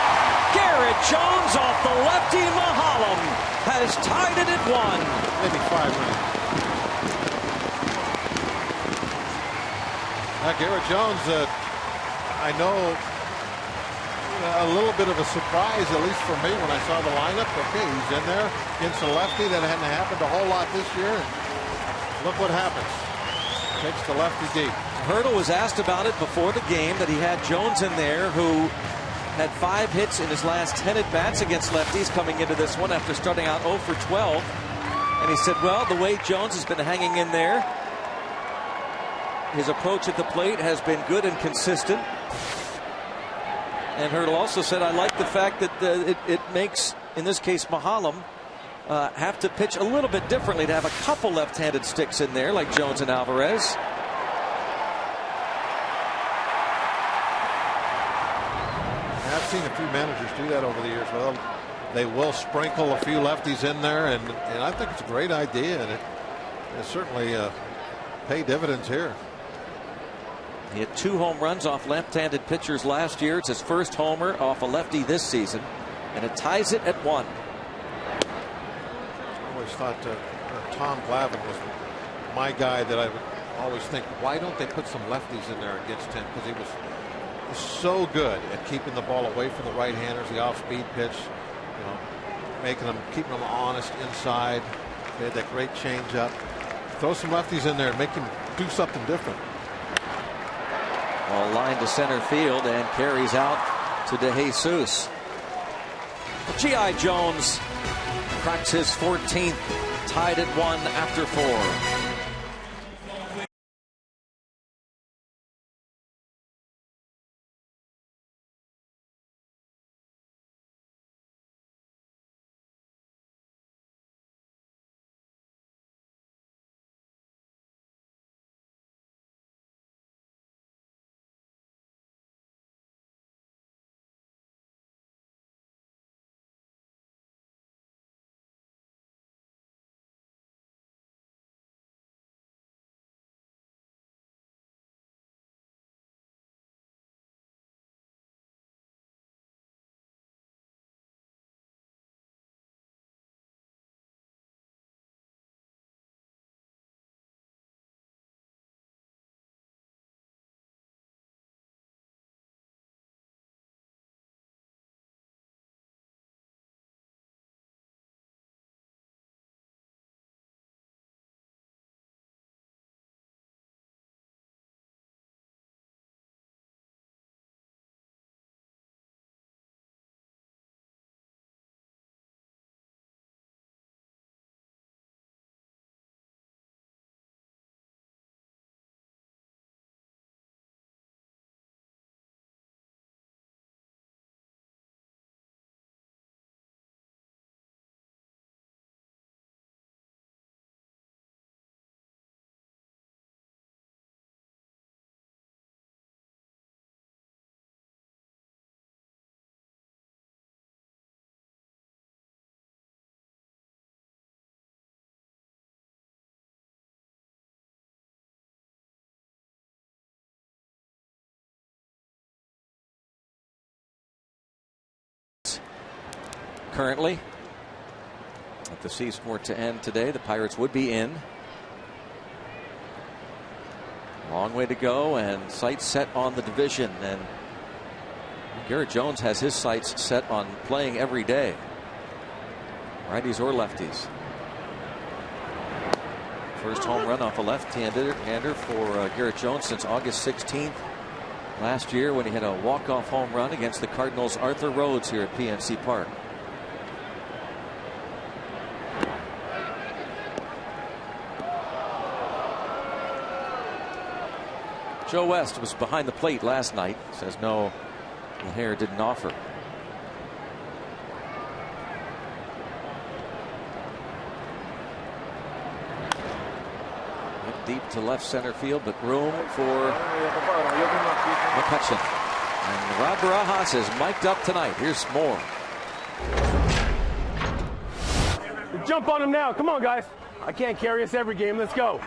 A: Garrett Jones off the lefty Mahalem has tied it at 1.
B: Maybe 5 million. Now Garrett Jones, I know a little bit of a surprise, at least for me, when I saw the lineup. Okay, he's in there against a lefty. That hadn't happened a whole lot this year. Look what happens. Takes the lefty deep.
A: Hurdle was asked about it before the game, that he had Jones in there, who had 5 hits in his last 10 at-bats against lefties coming into this one after starting out 0 for 12. And he said, well, the way Jones has been hanging in there, his approach at the plate has been good and consistent. And Hurdle also said, I like the fact that it makes, in this case, Mahalem have to pitch a little bit differently, to have a couple left-handed sticks in there like Jones and Alvarez.
B: I've seen a few managers do that over the years. Well, they will sprinkle a few lefties in there, and I think it's a great idea, and it certainly pay dividends here.
A: He had 2 home runs off left-handed pitchers last year. It's his first homer off a lefty this season, and it ties it at 1.
B: I always thought Tom Glavine was my guy that I would always think, why don't they put some lefties in there against him? Because he was so good at keeping the ball away from the right-handers, the off-speed pitch, keeping them honest inside. They had that great change-up. Throw some lefties in there and make him do something different.
A: Ball line to center field and carries out to DeJesus. G.I. Jones cracks his 14th, tied at 1 after 4. Currently, if the season were to end today, the Pirates would be in. Long way to go, and sights set on the division. And Garrett Jones has his sights set on playing every day. righties or lefties. First home run off a left-hander for Garrett Jones since August 16th last year, when he had a walk-off home run against the Cardinals' Arthur Rhodes here at PNC Park. Joe West was behind the plate last night. Says no, LaHare didn't offer. Hit deep to left center field, but room for McCutchen. And Rob Barajas is mic'd up tonight. Here's more.
J: Jump on him now. Come on, guys. I can't carry us every game. Let's go.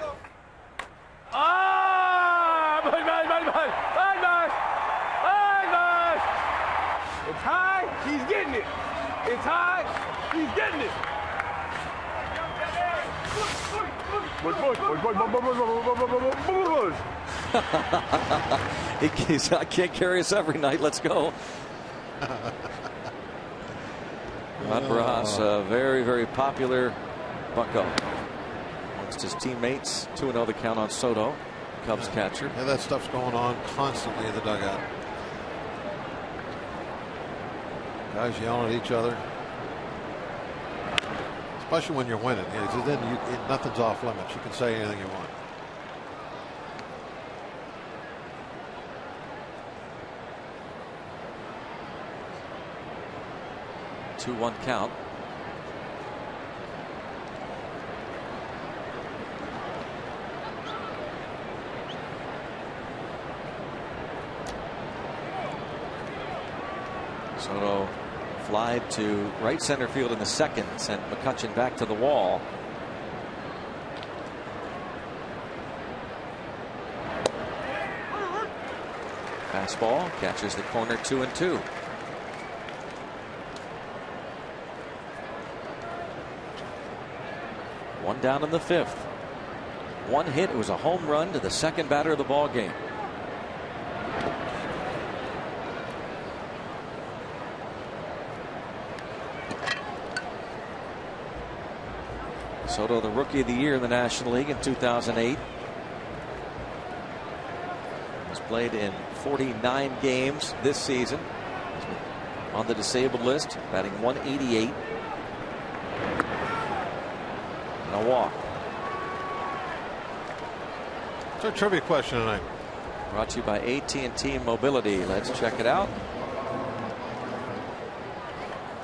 J: It's high. He's getting it. It's high. He's getting it.
A: I can't carry us every night. Let's go. Rod Barajas, a very, very popular bucko amongst his teammates. 2-0 the count on Soto, Cubs catcher.
B: Yeah, that stuff's going on constantly in the dugout. Guys yelling at each other, especially when you're winning. Then nothing's off limits. You can say anything you want.
A: Two 2-1 count. Soto flied to right center field in the second, sent McCutchen back to the wall. Fastball catches the corner, 2-2. One down in the fifth. One hit. It was a home run to the second batter of the ball game. Soto, the Rookie of the Year in the National League in 2008. He's played in 49 games this season. On the disabled list, batting .188. And a walk.
B: It's our trivia question tonight.
A: Brought to you by AT&T Mobility. Let's check it out.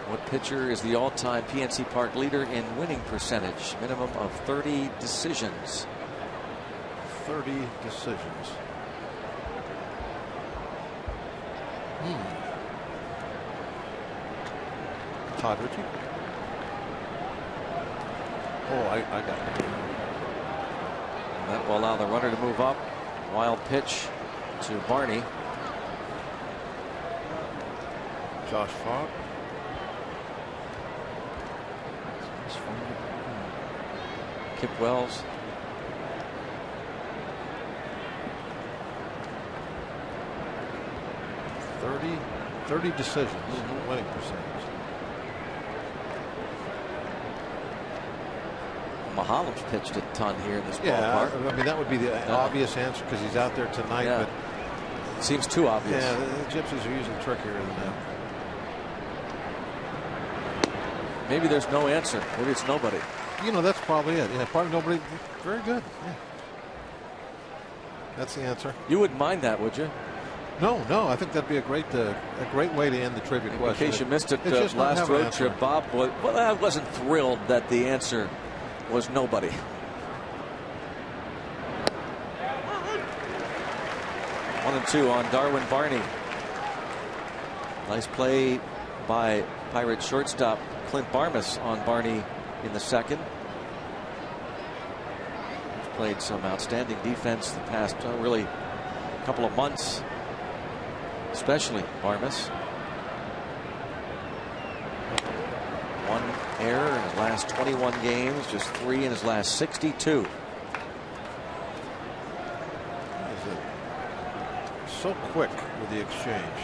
A: What pitcher is the all-time PNC Park leader in winning percentage? Minimum of 30 decisions.
B: 30 decisions. Todd Ritchie? Oh, I got it.
A: That will allow the runner to move up. Wild pitch to Barney.
B: Josh Fogg.
A: Kip Wells.
B: Thirty decisions. Winning percentage.
A: Mahalam's pitched a ton here in this ballpark.
B: Yeah, I mean that would be the obvious answer because he's out there tonight.
A: Yeah.
B: But
A: it seems too obvious.
B: Yeah, the Gypsies are usually trickier than that.
A: Maybe there's no answer. Maybe it's nobody.
B: You know, that's probably it. Yeah, probably nobody. Very good. Yeah. That's the answer.
A: You wouldn't mind that, would you?
B: No. I think that'd be a great way to end the trivia question.
A: In case you missed it last road trip, Bob. Well, I wasn't thrilled that the answer was nobody. One and two on Darwin Barney. Nice play by Pirates shortstop Clint Barmas on Barney in the second. He's played some outstanding defense the past really couple of months, especially Barmas. One error in his last 21 games, just 3 in his last 62.
B: So quick with the exchange.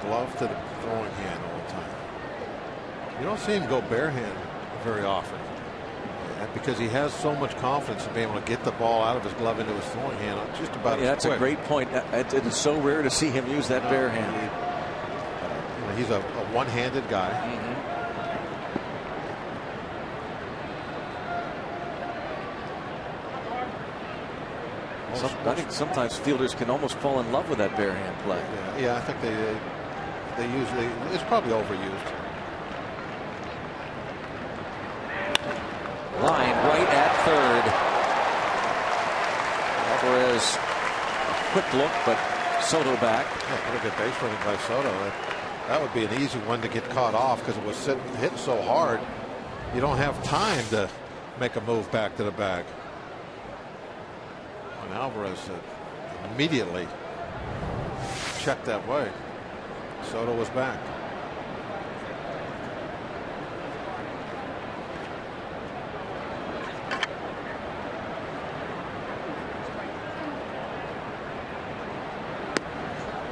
B: Glove to the throwing hand all the time. You don't see him go bare hand very often. And because he has so much confidence in being able to get the ball out of his glove into his throwing hand just about as
A: that's
B: quick.
A: a great point. It is so rare to see him use that bare hand.
B: He's a one-handed guy.
A: I think sometimes fielders can almost fall in love with that bare hand play.
B: Yeah, I think they usually, it's probably overused.
A: Line right at third. Alvarez, quick look, but Soto back.
B: Yeah, pretty good base running by Soto. That would be an easy one to get caught off because it was hit so hard. You don't have time to make a move back to the bag. And Alvarez immediately checked that way. Soto was back.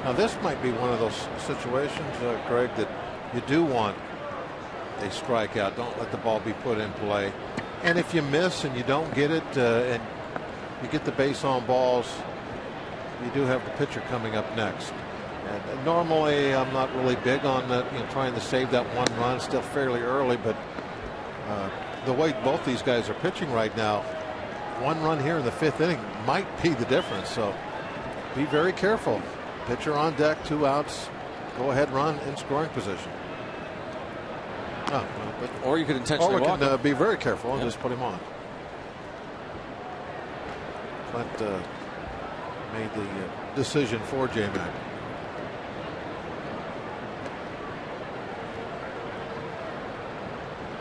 B: Now this might be one of those situations, Greg, that you do want a strikeout. Don't let the ball be put in play. And if you miss and you don't get it and you get the base on balls, you do have the pitcher coming up next. And normally I'm not really big on that, trying to save that one run. Still fairly early, but the way both these guys are pitching right now, one run here in the 5th inning might be the difference. So be very careful. Pitcher on deck, 2 outs. Go ahead, run in scoring position.
A: Or you could intentionally walk him.
B: Be very careful and just put him on. Clint made the decision for J-Mac.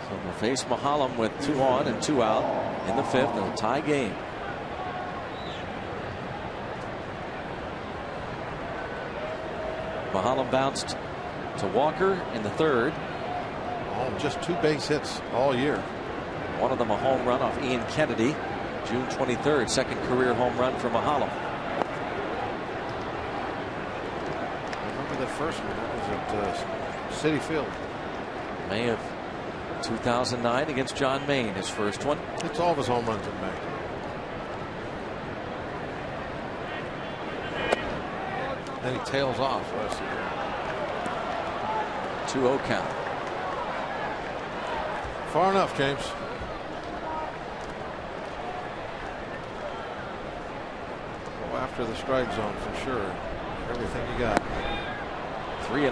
A: So we'll face Mahalam with 2 on and 2 out in the 5th in a tie game. Mahalam bounced to Walker in the 3rd.
B: Oh, just 2 base hits all year.
A: One of them a home run off Ian Kennedy, June 23rd, 2nd career home run for Mahalam.
B: I remember the first one. That was at Citi Field.
A: May of 2009 against John Mayne, his first one.
B: It's all of his home runs in May. Then he tails off.
A: 2-0 count.
B: Far enough, James. Go after the strike zone for sure. Everything you got.
A: 3-0.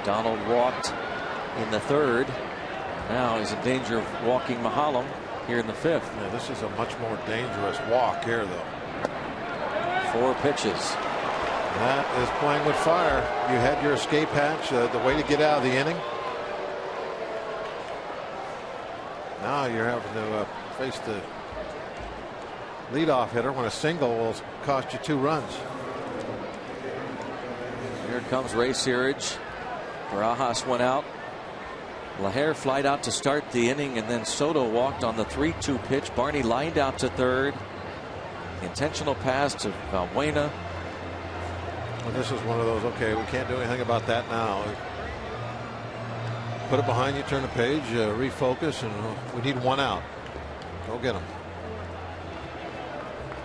A: Donald walked in the 3rd. Now he's in danger of walking Mahalam here in the 5th.
B: Yeah, this is a much more dangerous walk here, though.
A: 4 pitches.
B: That is playing with fire. You had your escape hatch, the way to get out of the inning. Now you're having to face the leadoff hitter when a single will cost you 2 runs.
A: Here comes Ray Searage. Barajas went out. Laher flied out to start the inning, and then Soto walked on the 3-2 pitch. Barney lined out to 3rd. Intentional pass to Valbuena.
B: Well, this is one of those, okay, we can't do anything about that now. Put it behind you, turn the page, refocus, and we need 1 out. Go get him.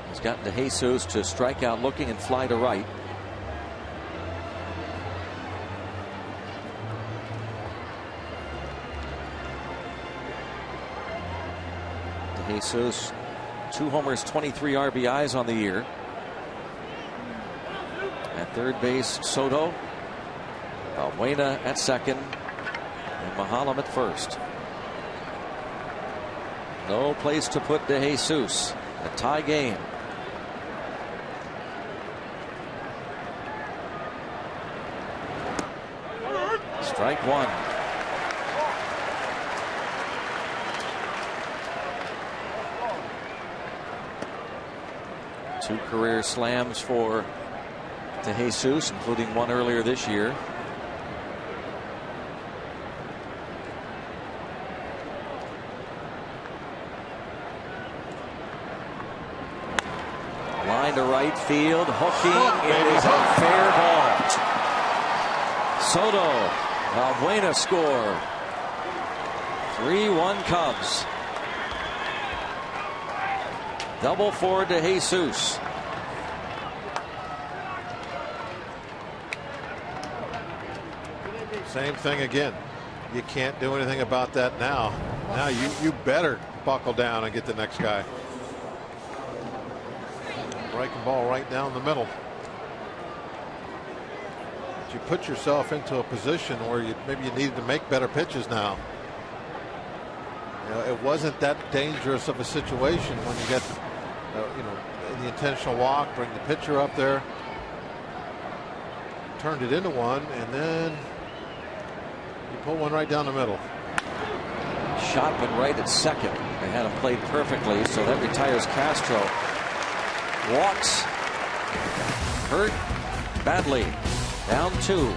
A: He's gotten to Jesus to strike out looking and fly to right. Jesus, 2 homers, 23 RBIs on the year. At 3rd base, Soto. Valbuena at 2nd. And Mahalam at 1st. No place to put De Jesus. A tie game. Strike 1. Two career slams for De Jesus, including one earlier this year. Line to right field, hooking. It is a fair ball. Soto. Valbuena score. 3-1 Cubs. Double forward to Jesus.
B: Same thing again. You can't do anything about that now. Now you better buckle down and get the next guy. Breaking ball right down the middle. But you put yourself into a position where maybe you needed to make better pitches now. You know, it wasn't that dangerous of a situation when you get, you know, the intentional walk, bring the pitcher up there, turned it into one, and then you pull one right down the middle.
A: Shot went right at second. They had him played perfectly, so that retires Castro. Walks. Hurt badly. Down 2.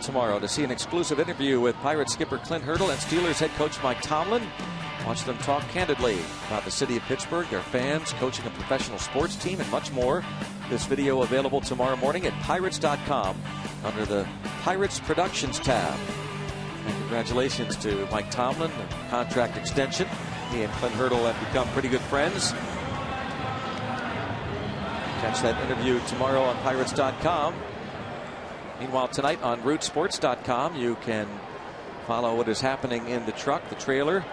A: Tomorrow to see an exclusive interview with Pirates skipper Clint Hurdle and Steelers head coach Mike Tomlin. Watch them talk candidly about the city of Pittsburgh, their fans, coaching a professional sports team, and much more. This video available tomorrow morning at Pirates.com under the Pirates Productions tab. And congratulations to Mike Tomlin, a contract extension. He and Clint Hurdle have become pretty good friends. Catch that interview tomorrow on Pirates.com. Meanwhile, tonight on RootSports.com, you can follow what is happening in the truck, the trailer.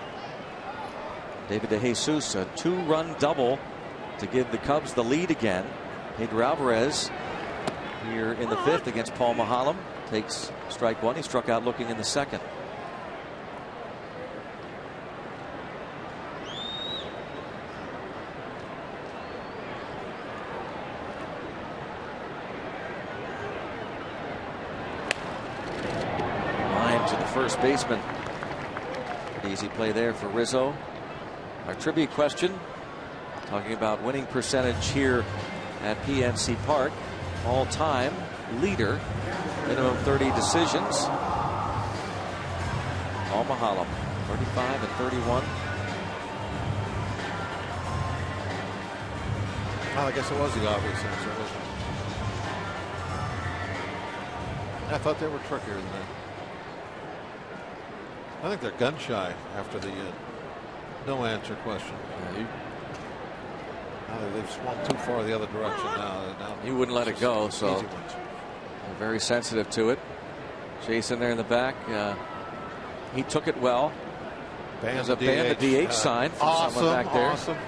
A: David DeJesus, a 2-run double to give the Cubs the lead again. Pedro Alvarez here in the 5th against Paul Maholm takes strike 1. He struck out looking in the 2nd. First baseman. Pretty easy play there for Rizzo. Our trivia question, talking about winning percentage here at PNC Park. All-time leader, minimum 30 decisions. Paul Maholm, 35 and 31.
B: Well, I guess it was the obvious answer. I thought they were trickier than that. I think they're gun shy after the no answer question. They've swung too far the other direction now.
A: He wouldn't let it go, so they're very sensitive to it. Jason there in the back. He took it well. There's a ban the DH sign from someone back there.
B: Awesome.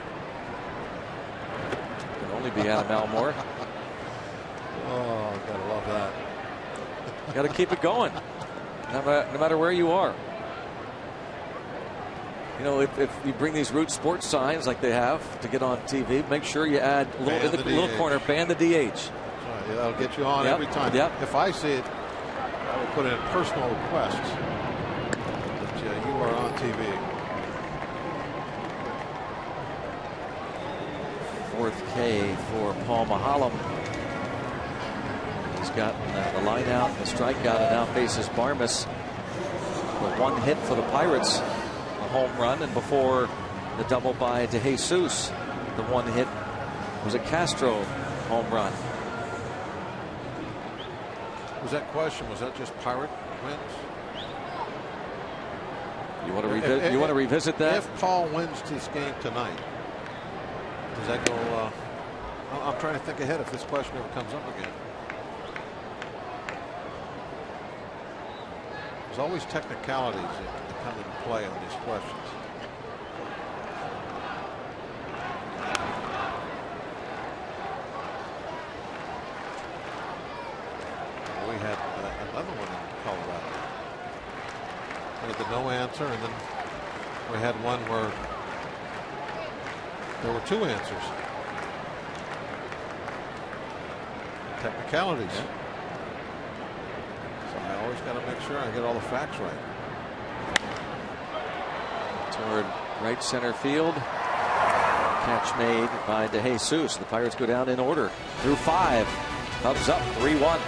A: Can only be Adam Elmore.
B: Oh, gotta love that.
A: Got to keep it going, no matter where you are. You know, if you bring these root sports signs like they have to get on TV, make sure you add a little, in the little corner, ban the DH.
B: Right, that'll get you on every time.
A: Yep.
B: If I see it, I will put in a personal request that you are on TV.
A: Fourth K for Paul Mahalem. He's gotten the line out and the strikeout, and now faces Barmes. The one hit for the Pirates, a home run, and before the double by DeJesus, the one hit was a Castro home run.
B: Was that question? Was that just Pirate wins?
A: You want to revisit? You want to revisit that?
B: If Paul wins this game tonight, does that go? I'm trying to think ahead if this question ever comes up again. There's always technicalities that come into play on these questions. We had another one in Colorado. We had the no answer, and then we had one where there were two answers. Technicalities.
A: Yeah.
B: So I always got to make sure I get all the facts right.
A: Toward right center field. Catch made by DeJesus. The Pirates go down in order through 5. Cubs up 3-1.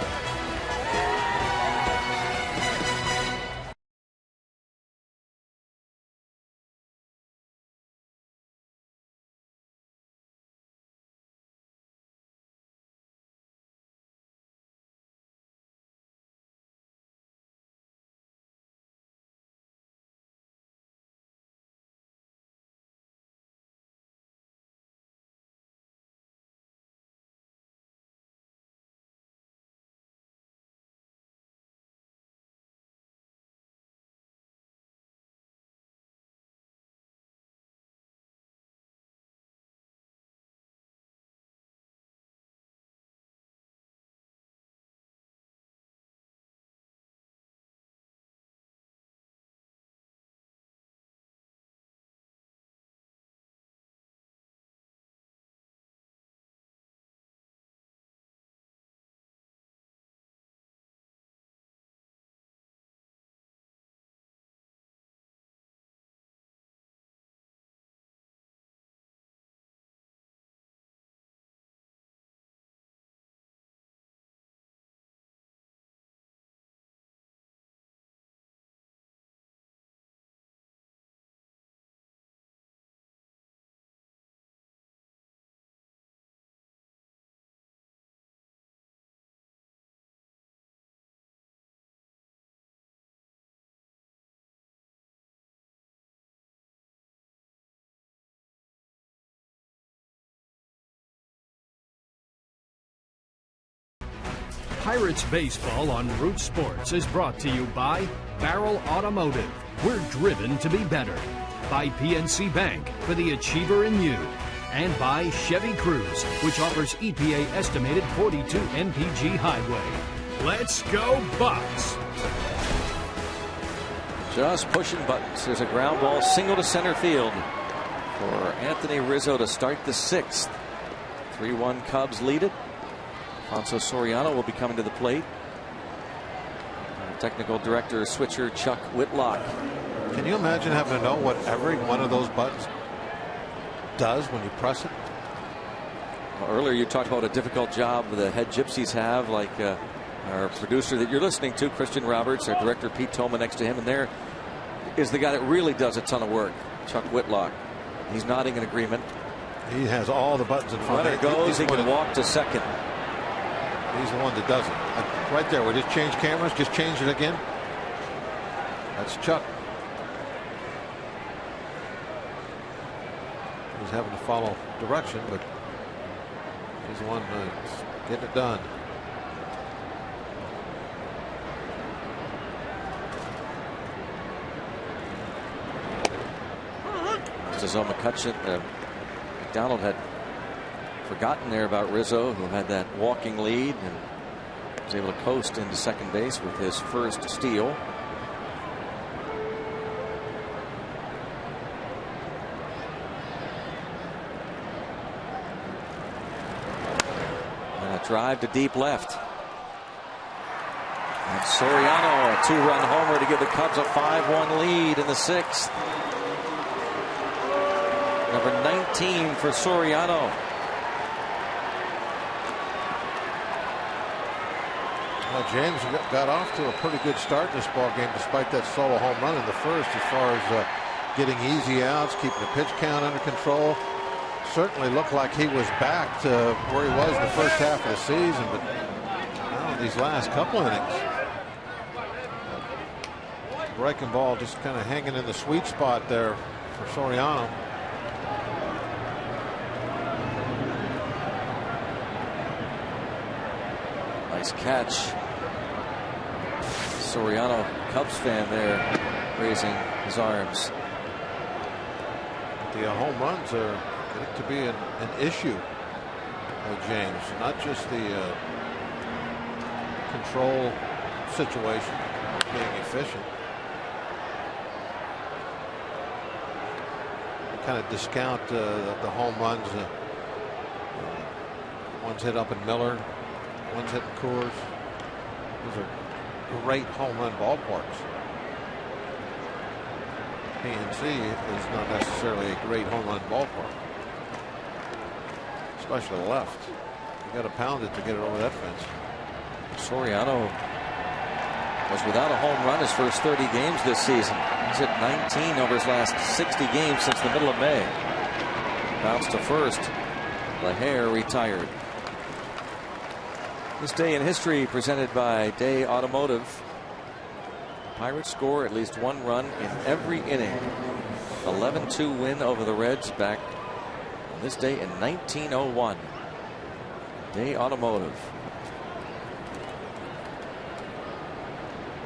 H: Pirates Baseball on Root Sports is brought to you by Barrel Automotive. We're driven to be better. By PNC Bank for the achiever in you. And by Chevy Cruze, which offers EPA estimated 42 mpg highway. Let's go Bucks!
A: Just pushing buttons. There's a ground ball single to center field for Anthony Rizzo to start the 6th. 3-1 Cubs lead it. Alfonso Soriano will be coming to the plate. Technical director switcher Chuck Whitlock.
B: Can you imagine having to know what every one of those buttons does when you press it?
A: Well, earlier you talked about a difficult job the head gypsies have, like our producer that you're listening to, Christian Roberts, our director Pete Toma next to him, and there is the guy that really does a ton of work, Chuck Whitlock. He's nodding in agreement.
B: He has all the buttons in front.
A: Runner goes, he can walk to second.
B: He's the one that does it. Right there, we just changed cameras, just changed it again. That's Chuck. He's having to follow direction, but he's the one getting it done.
A: Just as McCutcheon, McDonald had forgotten there about Rizzo, who had that walking lead and was able to coast into second base with his first steal. drive to deep left. And Soriano, a 2-run homer to give the Cubs a 5-1 lead in the 6th. Number 19 for Soriano.
B: Well, James got off to a pretty good start in this ball game, despite that solo home run in the first, as far as getting easy outs, keeping the pitch count under control. Certainly looked like he was back to where he was in the first half of the season, but now in these last couple innings, breaking ball just kind of hanging in the sweet spot there for Soriano.
A: Nice catch. Soriano, Cubs fan there, raising his arms.
B: The home runs are getting to be an issue with James, not just the control situation, being efficient. You kind of discount the home runs. One's hit up in Miller, one's hit in Coors. Those are great home run ballparks. PNC is not necessarily a great home run ballpark, especially left. You got to pound it to get it over that fence.
A: Soriano was without a home run his first 30 games this season. He's hit 19 over his last 60 games since the middle of May. Bounced to first. LaHare retired. This day in history presented by Day Automotive. Pirates score at least one run in every inning. 11-2 win over the Reds back on this day in 1901. Day Automotive.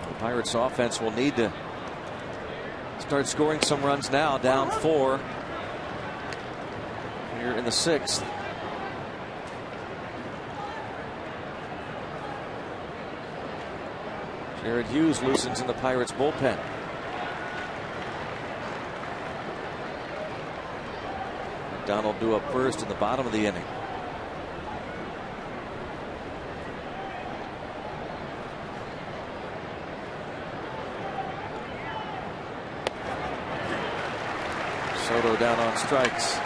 A: The Pirates offense will need to start scoring some runs now, down 4 here in the 6th. Jared Hughes loosens in the Pirates bullpen. McDonald due up first in the bottom of the inning. Soto down on strikes.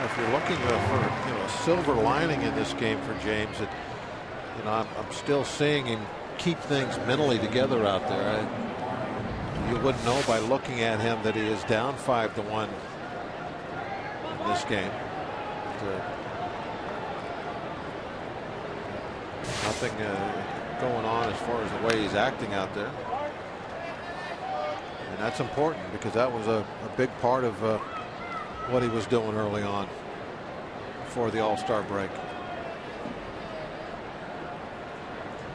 B: If you're looking for a silver lining in this game for James, I'm still seeing him keep things mentally together out there. You wouldn't know by looking at him that he is down 5-1 in this game. Nothing going on as far as the way he's acting out there. And that's important because that was a big part of what he was doing early on before the All-Star break.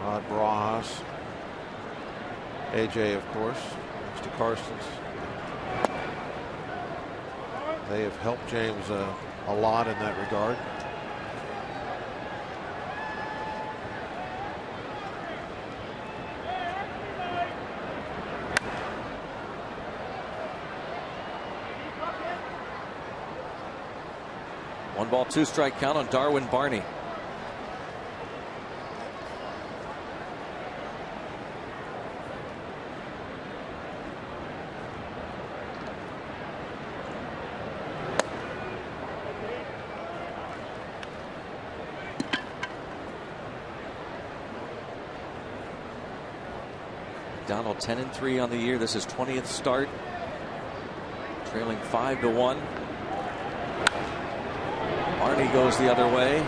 B: Rod Barajas, AJ, of course, next to Carstens. They have helped James a lot in that regard.
A: One ball, 2 strike count on Darwin Barney. Donald 10-3 on the year. This is 20th start. Trailing 5-1. Barney goes the other way.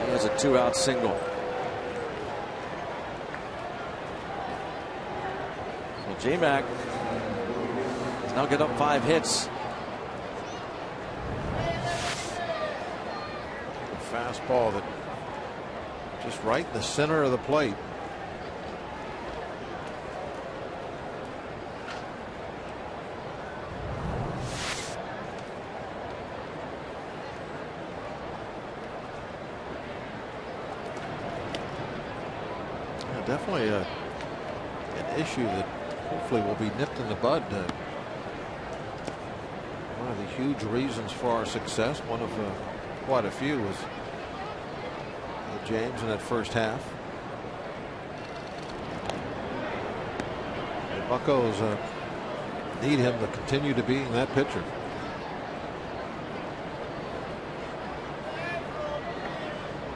A: He has a 2-out single. So J-Mac has now get up 5 hits.
B: A fastball that just right in the center of the plate. Definitely an issue that hopefully will be nipped in the bud. One of the huge reasons for our success, one of quite a few was James in that first half. The Buccos need him to continue to be that pitcher.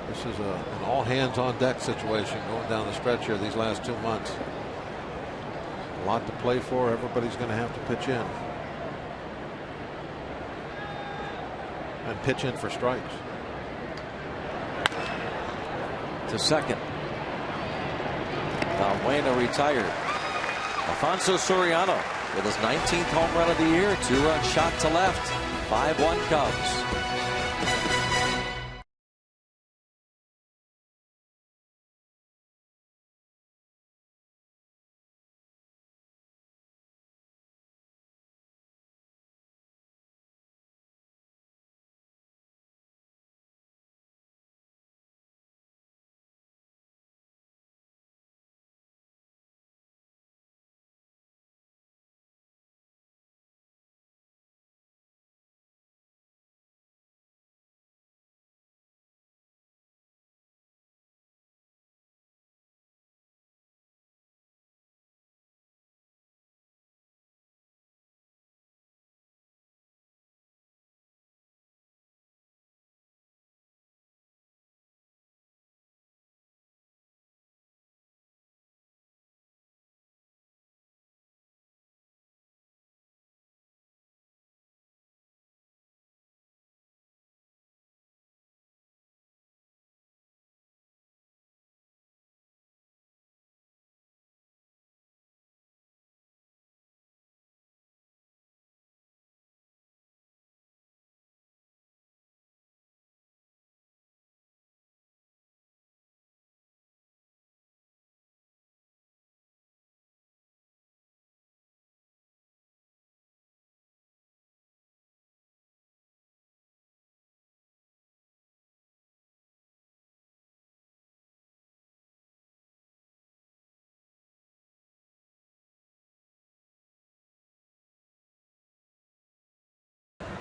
B: This is an all hands on deck situation going down the stretch here these last 2 months. A lot to play for. Everybody's going to have to pitch in. And pitch in for strikes.
A: To second. Valbuena retired. Alfonso Soriano with his 19th home run of the year. 2-run shot to left. 5-1 Cubs.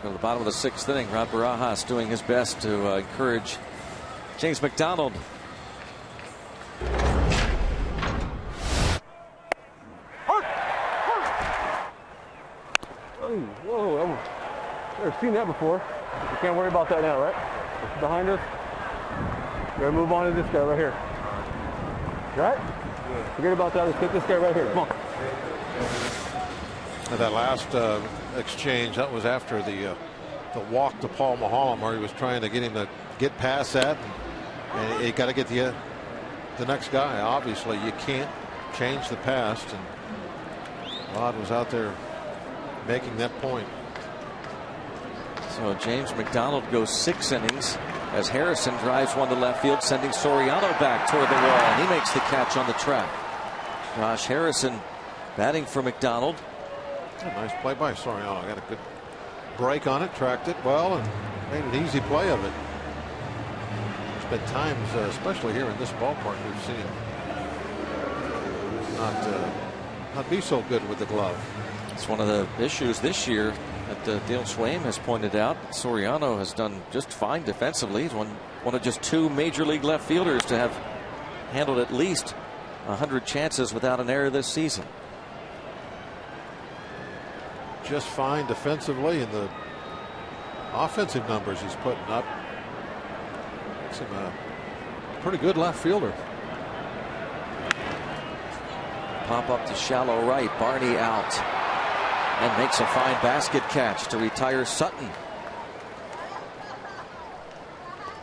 A: At the bottom of the 6th inning, Rod Barajas doing his best to encourage James McDonald.
E: Oh, whoa, I've never seen that before. You can't worry about that now, right? It's behind us. We're gonna move on to this guy right here. Right? Forget about that. Let's get this guy right here. Come on.
B: And that last exchange, that was after the walk to Paul Maholm, where he was trying to get him to get past that, and you got to get the next guy. Obviously, you can't change the past, and Rod was out there making that point.
A: So James McDonald goes 6 innings as Harrison drives one to left field, sending Soriano back toward the wall, and he makes the catch on the track. Josh Harrison batting for McDonald.
B: A nice play by Soriano. Got a good break on it, tracked it well, and made an easy play of it. There's been times, especially here in this ballpark, we've seen him not be so good with the glove.
A: It's one of the issues this year that Dale Swaim has pointed out. Soriano has done just fine defensively. He's one of just 2 major league left fielders to have handled at least 100 chances without an error this season.
B: Just fine defensively, and the offensive numbers he's putting up makes him a pretty good left fielder.
A: Pop up to shallow right. Barney out and makes a fine basket catch to retire Sutton.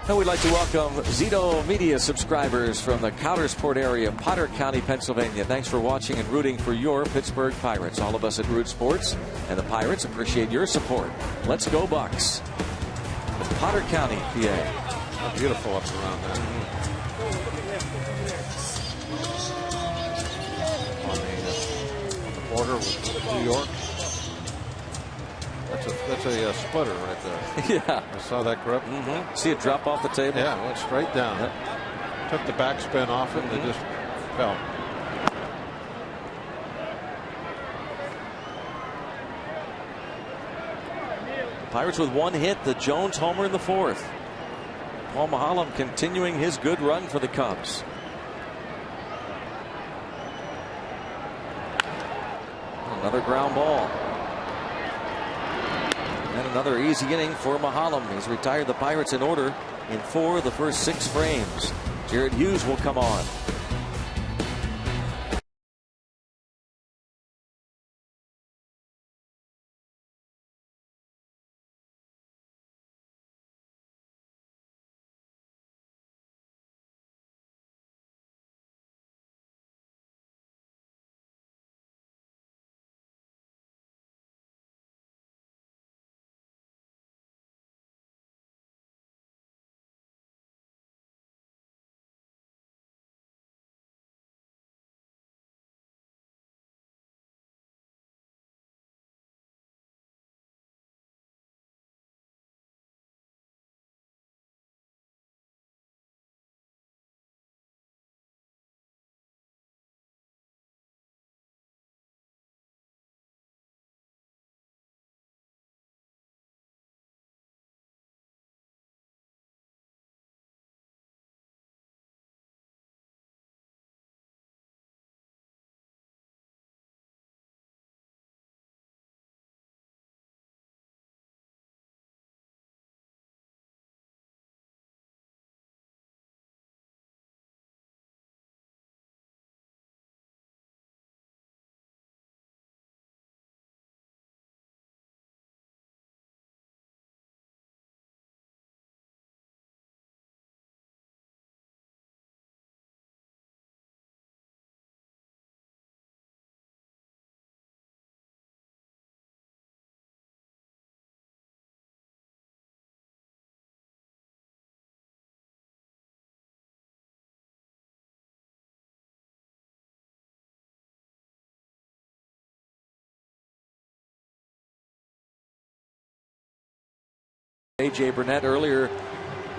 A: And we'd like to welcome Zito Media subscribers from the Coudersport area of Potter County, Pennsylvania. Thanks for watching and rooting for your Pittsburgh Pirates. All of us at Root Sports and the Pirates appreciate your support. Let's go Bucks. Potter County, PA.
B: How beautiful up around there. On the border with New York. That's a splitter right there.
A: Yeah.
B: I saw that grip.
A: See it drop off the table?
B: Yeah, it went straight down. Yep. Took the backspin off it and it just fell.
A: Pirates with 1 hit, the Jones homer in the 4th. Paul Maholm continuing his good run for the Cubs. Another ground ball. And another easy inning for Maholm. He's retired the Pirates in order in 4 of the first 6 frames. Jared Hughes will come on. A.J. Burnett earlier,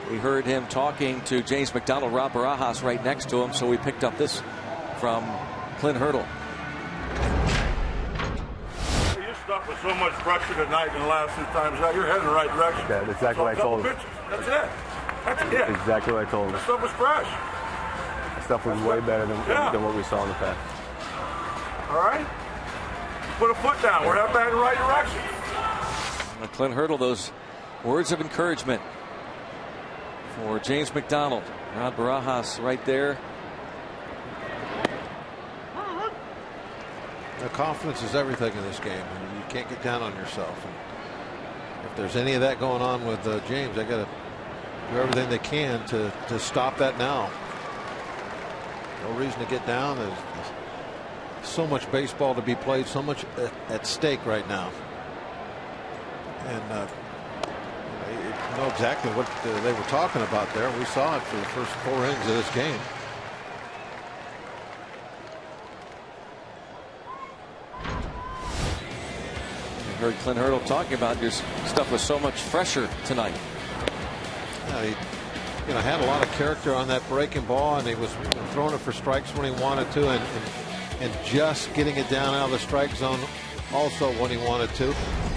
A: we heard him talking to James McDonald, Rob Barajas right next to him, so we picked up this from Clint Hurdle.
K: Your stuff was so much fresher tonight than the last 2 times out. You're heading in the right direction.
E: That's exactly what I told him.
K: That's it. That's it.
E: Exactly what I told him.
K: The stuff was fresh.
E: The stuff was way better than what we saw in the past.
K: All right? Put a foot down. We're heading in the right direction.
A: Clint Hurdle, those words of encouragement for James McDonald. Rod Barajas right there.
B: The confidence is everything in this game, and you can't get down on yourself. And if there's any of that going on with James, they got to do everything they can to stop that now. No reason to get down. There's so much baseball to be played, so much at stake right now. And you know exactly what they were talking about there. We saw it for the first 4 innings of this game.
A: You heard Clint Hurdle talking about your stuff was so much fresher tonight.
B: Yeah, he had a lot of character on that breaking ball, and he was throwing it for strikes when he wanted to, and just getting it down out of the strike zone also when he wanted to.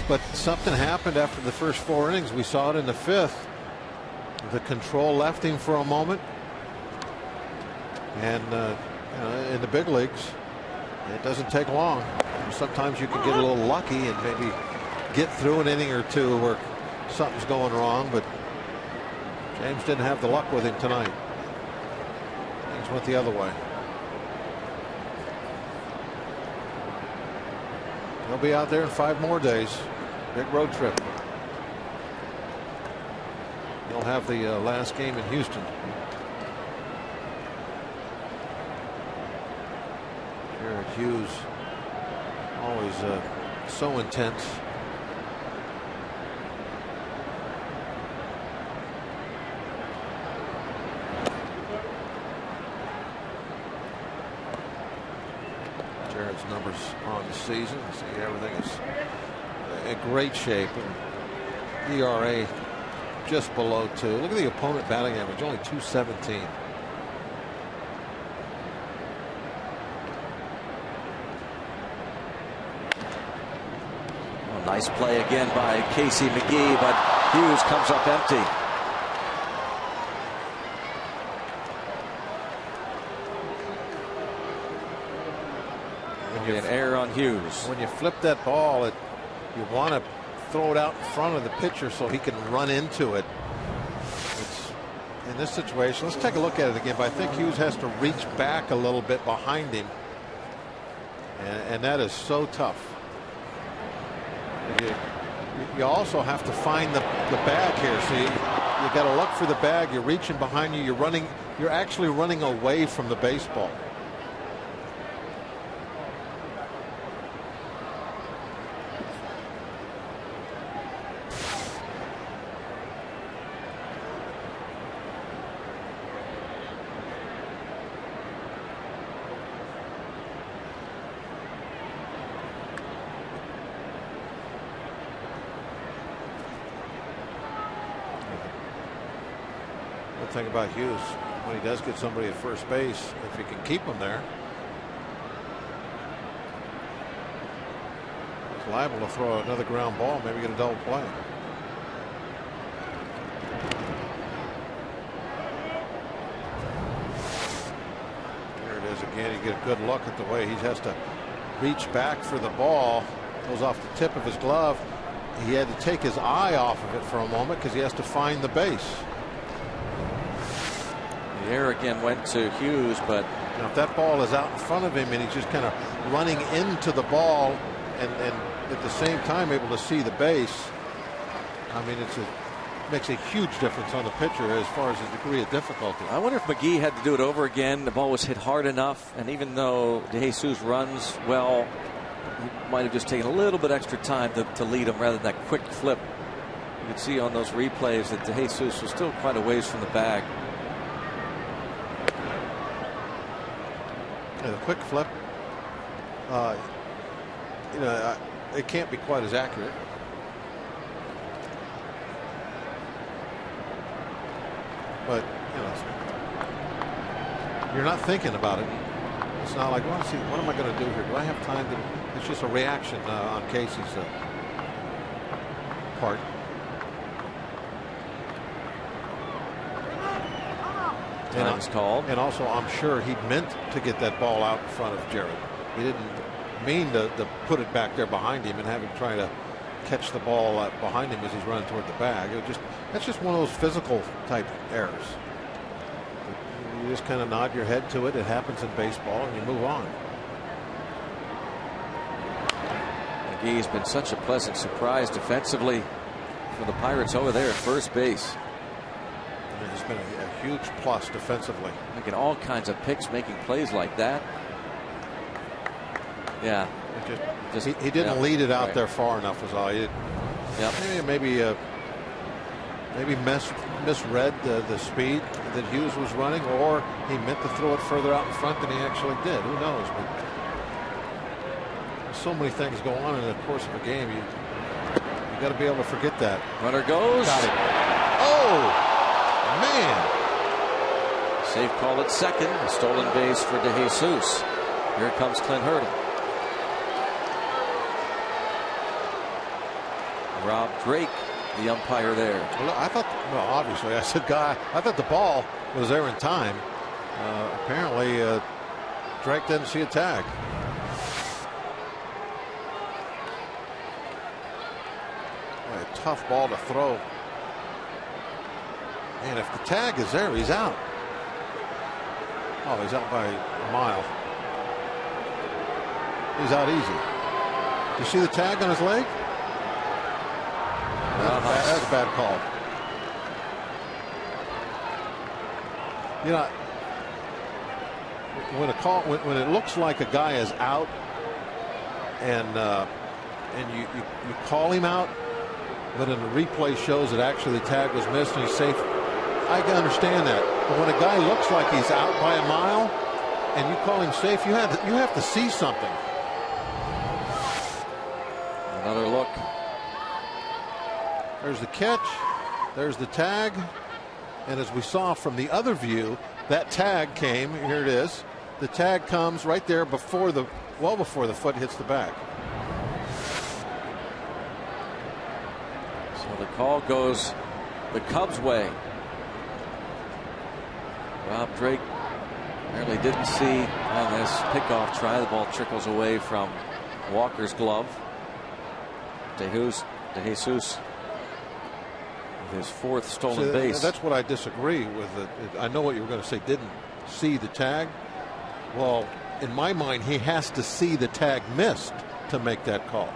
B: But something happened after the first 4 innings. We saw it in the 5th. The control left him for a moment. And in the big leagues, it doesn't take long. Sometimes you can get a little lucky and maybe get through an inning or 2 where something's going wrong. But James didn't have the luck with him tonight. Things went the other way. He'll be out there in 5 more days. Big road trip. He'll have the last game in Houston. Jared Hughes, always so intense. Jared's numbers on the season. See, everything is in great shape. ERA just below 2. Look at the opponent batting average, only 217.
A: Oh, nice play again by Casey McGee, but Hughes comes up empty. be an error on Hughes.
B: When you flip that ball, you want to throw it out in front of the pitcher so he can run into it. It's, in this situation, let's take a look at it again. But I think Hughes has to reach back a little bit behind him, and that is so tough. You also have to find the bag here. So you got to look for the bag. You're reaching behind you. You're actually running away from the baseball. Thing about Hughes, when he does get somebody at first base, if he can keep him there, he's liable to throw another ground ball, maybe get a double play. There it is again. You get a good look at the way he has to reach back for the ball. Goes off the tip of his glove. He had to take his eye off of it for a moment because he has to find the base.
A: The error again went to Hughes, but
B: if that ball is out in front of him and he's just kind of running into the ball and at the same time able to see the base, I mean, it makes a huge difference on the pitcher as far as the degree of difficulty.
A: I wonder if McGee had to do it over again. The ball was hit hard enough, and even though DeJesus runs well, he might have just taken a little bit extra time to lead him rather than that quick flip. You could see on those replays that DeJesus was still quite a ways from the bag.
B: The quick flip, it can't be quite as accurate. But you're not thinking about it. It's not like, well, see, what am I going to do here? Do I have time to? It's just a reaction on Casey's part.
A: Time's called.
B: And also, I'm sure he meant to get that ball out in front of Jared. He didn't mean to put it back there behind him and have him try to catch the ball behind him as he's running toward the bag. That's just one of those physical type errors. You just kind of nod your head to it. It happens in baseball, and you move on.
A: McGee's been such a pleasant surprise defensively for the Pirates over there at first base.
B: He's been a huge plus defensively.
A: Making all kinds of picks, making plays like that. Yeah.
B: He didn't lead it out there far enough was all. Maybe misread the speed that Hughes was running, or he meant to throw it further out in front than he actually did. Who knows? But there's so many things go on in the course of a game. You got to be able to forget that.
A: Runner goes.
B: Got it. Oh! Man.
A: Safe call at second. A stolen base for DeJesus. Here comes Clint Hurdle. Rob Drake, the umpire there.
B: Well, I thought, obviously, I said, I thought the ball was there in time. Apparently, Drake didn't see a tag. Boy, a tough ball to throw. And if the tag is there, he's out. Oh, he's out by a mile. He's out easy. You see the tag on his leg? That's a bad call. When it looks like a guy is out, and you call him out, but in the replay shows that actually the tag was missed and he's safe. I can understand that. But when a guy looks like he's out by a mile and you call him safe, you have to see something.
A: Another look.
B: There's the catch. There's the tag. And as we saw from the other view, that tag came. Here it is. The tag comes right there before well before the foot hits the back.
A: So the call goes the Cubs' way. Rob Drake Apparently didn't see on this pickoff try. The ball trickles away from Walker's glove. De Jesus with his 4th stolen base.
B: That's what I disagree with. I know what you were going to say. Didn't see the tag. Well, in my mind, he has to see the tag missed to make that call.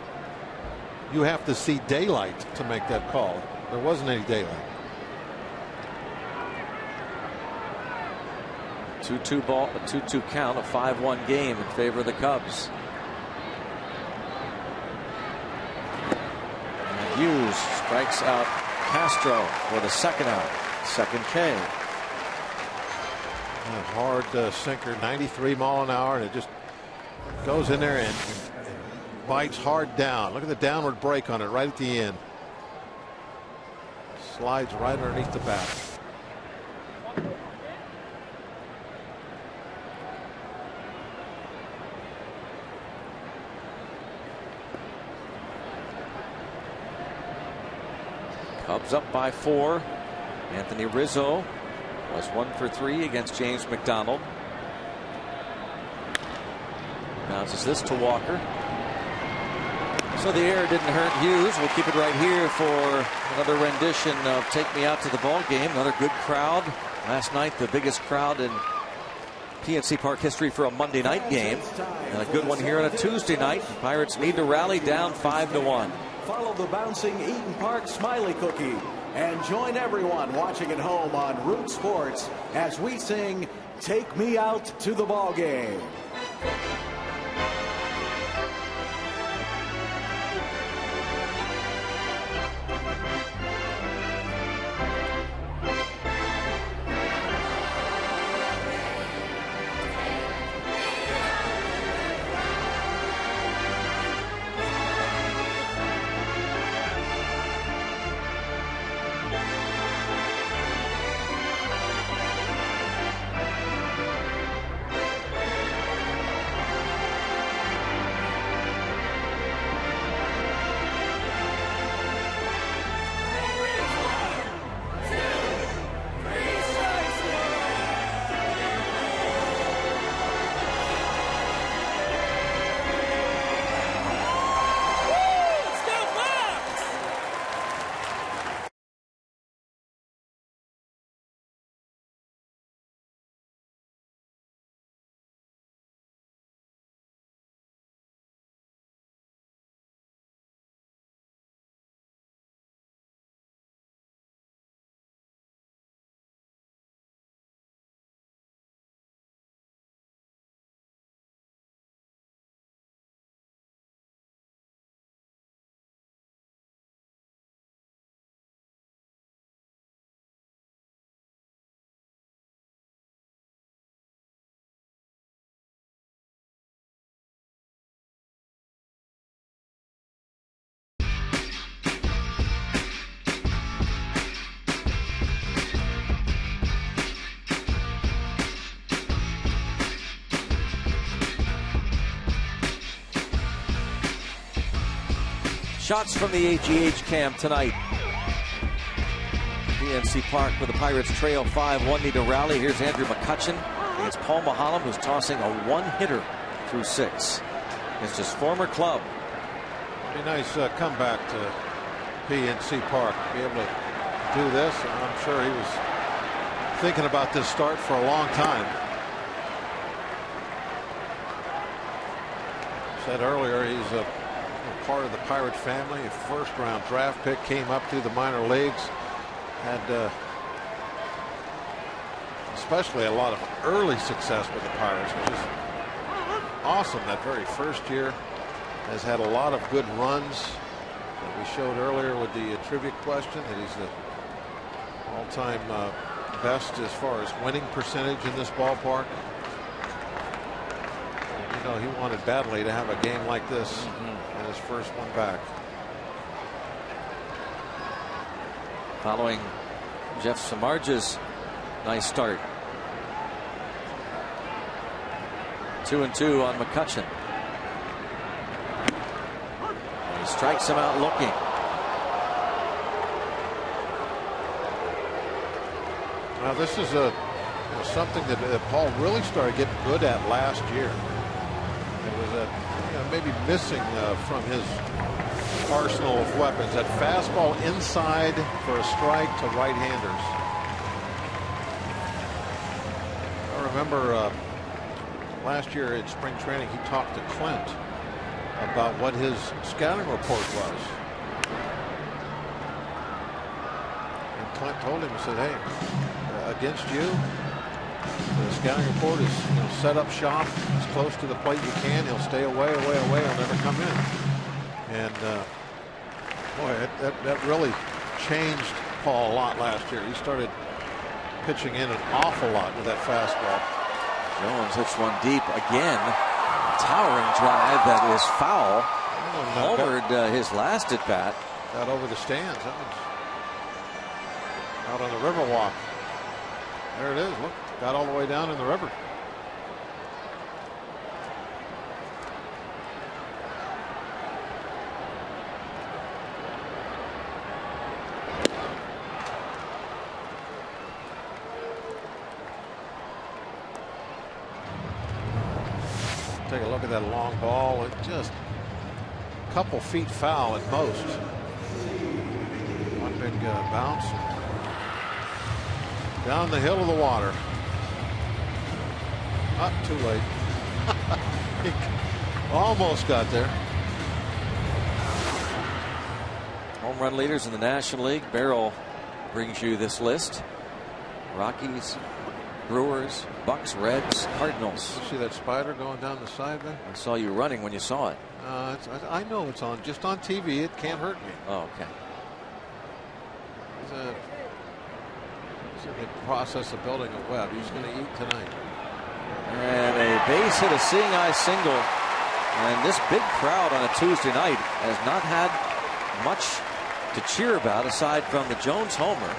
B: You have to see daylight to make that call. There wasn't any daylight.
A: 2-2 ball, a 2-2 count, a 5-1 game in favor of the Cubs. And Hughes strikes out Castro for the 2nd out, 2nd K.
B: A hard sinker, 93 mile an hour, and it just goes in there and bites hard down. Look at the downward break on it right at the end. Slides right underneath the bat.
A: Cubs up by 4. Anthony Rizzo was 1 for 3 against James McDonald. Bounces this to Walker. So the error didn't hurt Hughes. We'll keep it right here for another rendition of Take Me Out to the Ball Game. Another good crowd. Last night, the biggest crowd in PNC Park history for a Monday night game. And a good one here on a Tuesday night. The Pirates need to rally down 5-1.
L: Follow the bouncing Eaton Park Smiley Cookie and join everyone watching at home on Root Sports as we sing Take Me Out to the Ball Game.
A: Shots from the AGH cam tonight. PNC Park where the Pirates trail 5-1, need to rally. Here's Andrew McCutchen against Paul Mahalam, who's tossing a 1-hitter through 6. It's his former club.
B: Be a nice comeback to PNC Park. Be able to do this, and I'm sure he was thinking about this start for a long time. Said earlier he's a part of the Pirate family. A first-round draft pick, came up through the minor leagues, had especially a lot of early success with the Pirates, which is awesome. That very first year has had a lot of good runs that we showed earlier with the trivia question, that he's the all-time best as far as winning percentage in this ballpark. And, you know, he wanted badly to have a game like this in his first one back.
A: Following Jeff Samardzij's nice start. 2-2 on McCutchen. He strikes him out looking.
B: Now this is a It was something that Paul really started getting good at last year. It was maybe missing from his arsenal of weapons. That fastball inside for a strike to right-handers. I remember last year at spring training, he talked to Clint about what his scouting report was. And Clint told him, he said, hey, against you, the scouting report is set up shop as close to the plate you can. He'll stay away. He'll never come in. And boy, that really changed Paul a lot last year. He started pitching in an awful lot with that fastball.
A: Jones hits one deep again. Towering drive that is foul. Homered his last at bat.
B: Got over the stands. That one's out on the Riverwalk. There it is. Look, got all the way down in the river. Take a look at that long ball. It just a couple feet foul at most. One big bounce. Down the hill of the water. Not too late. Almost got there.
A: Home run leaders in the National League. Barrel brings you this list. Rockies, Brewers, Bucks, Reds, Cardinals.
B: You see that spider going down the side there?
A: I saw you running when you saw it.
B: I know it's on. Just on TV. It can't hurt me.
A: Oh, okay.
B: He's in the process of building a web. He's going to eat tonight.
A: And a base hit, a seeing eye single. And this big crowd on a Tuesday night has not had much to cheer about aside from the Jones homer.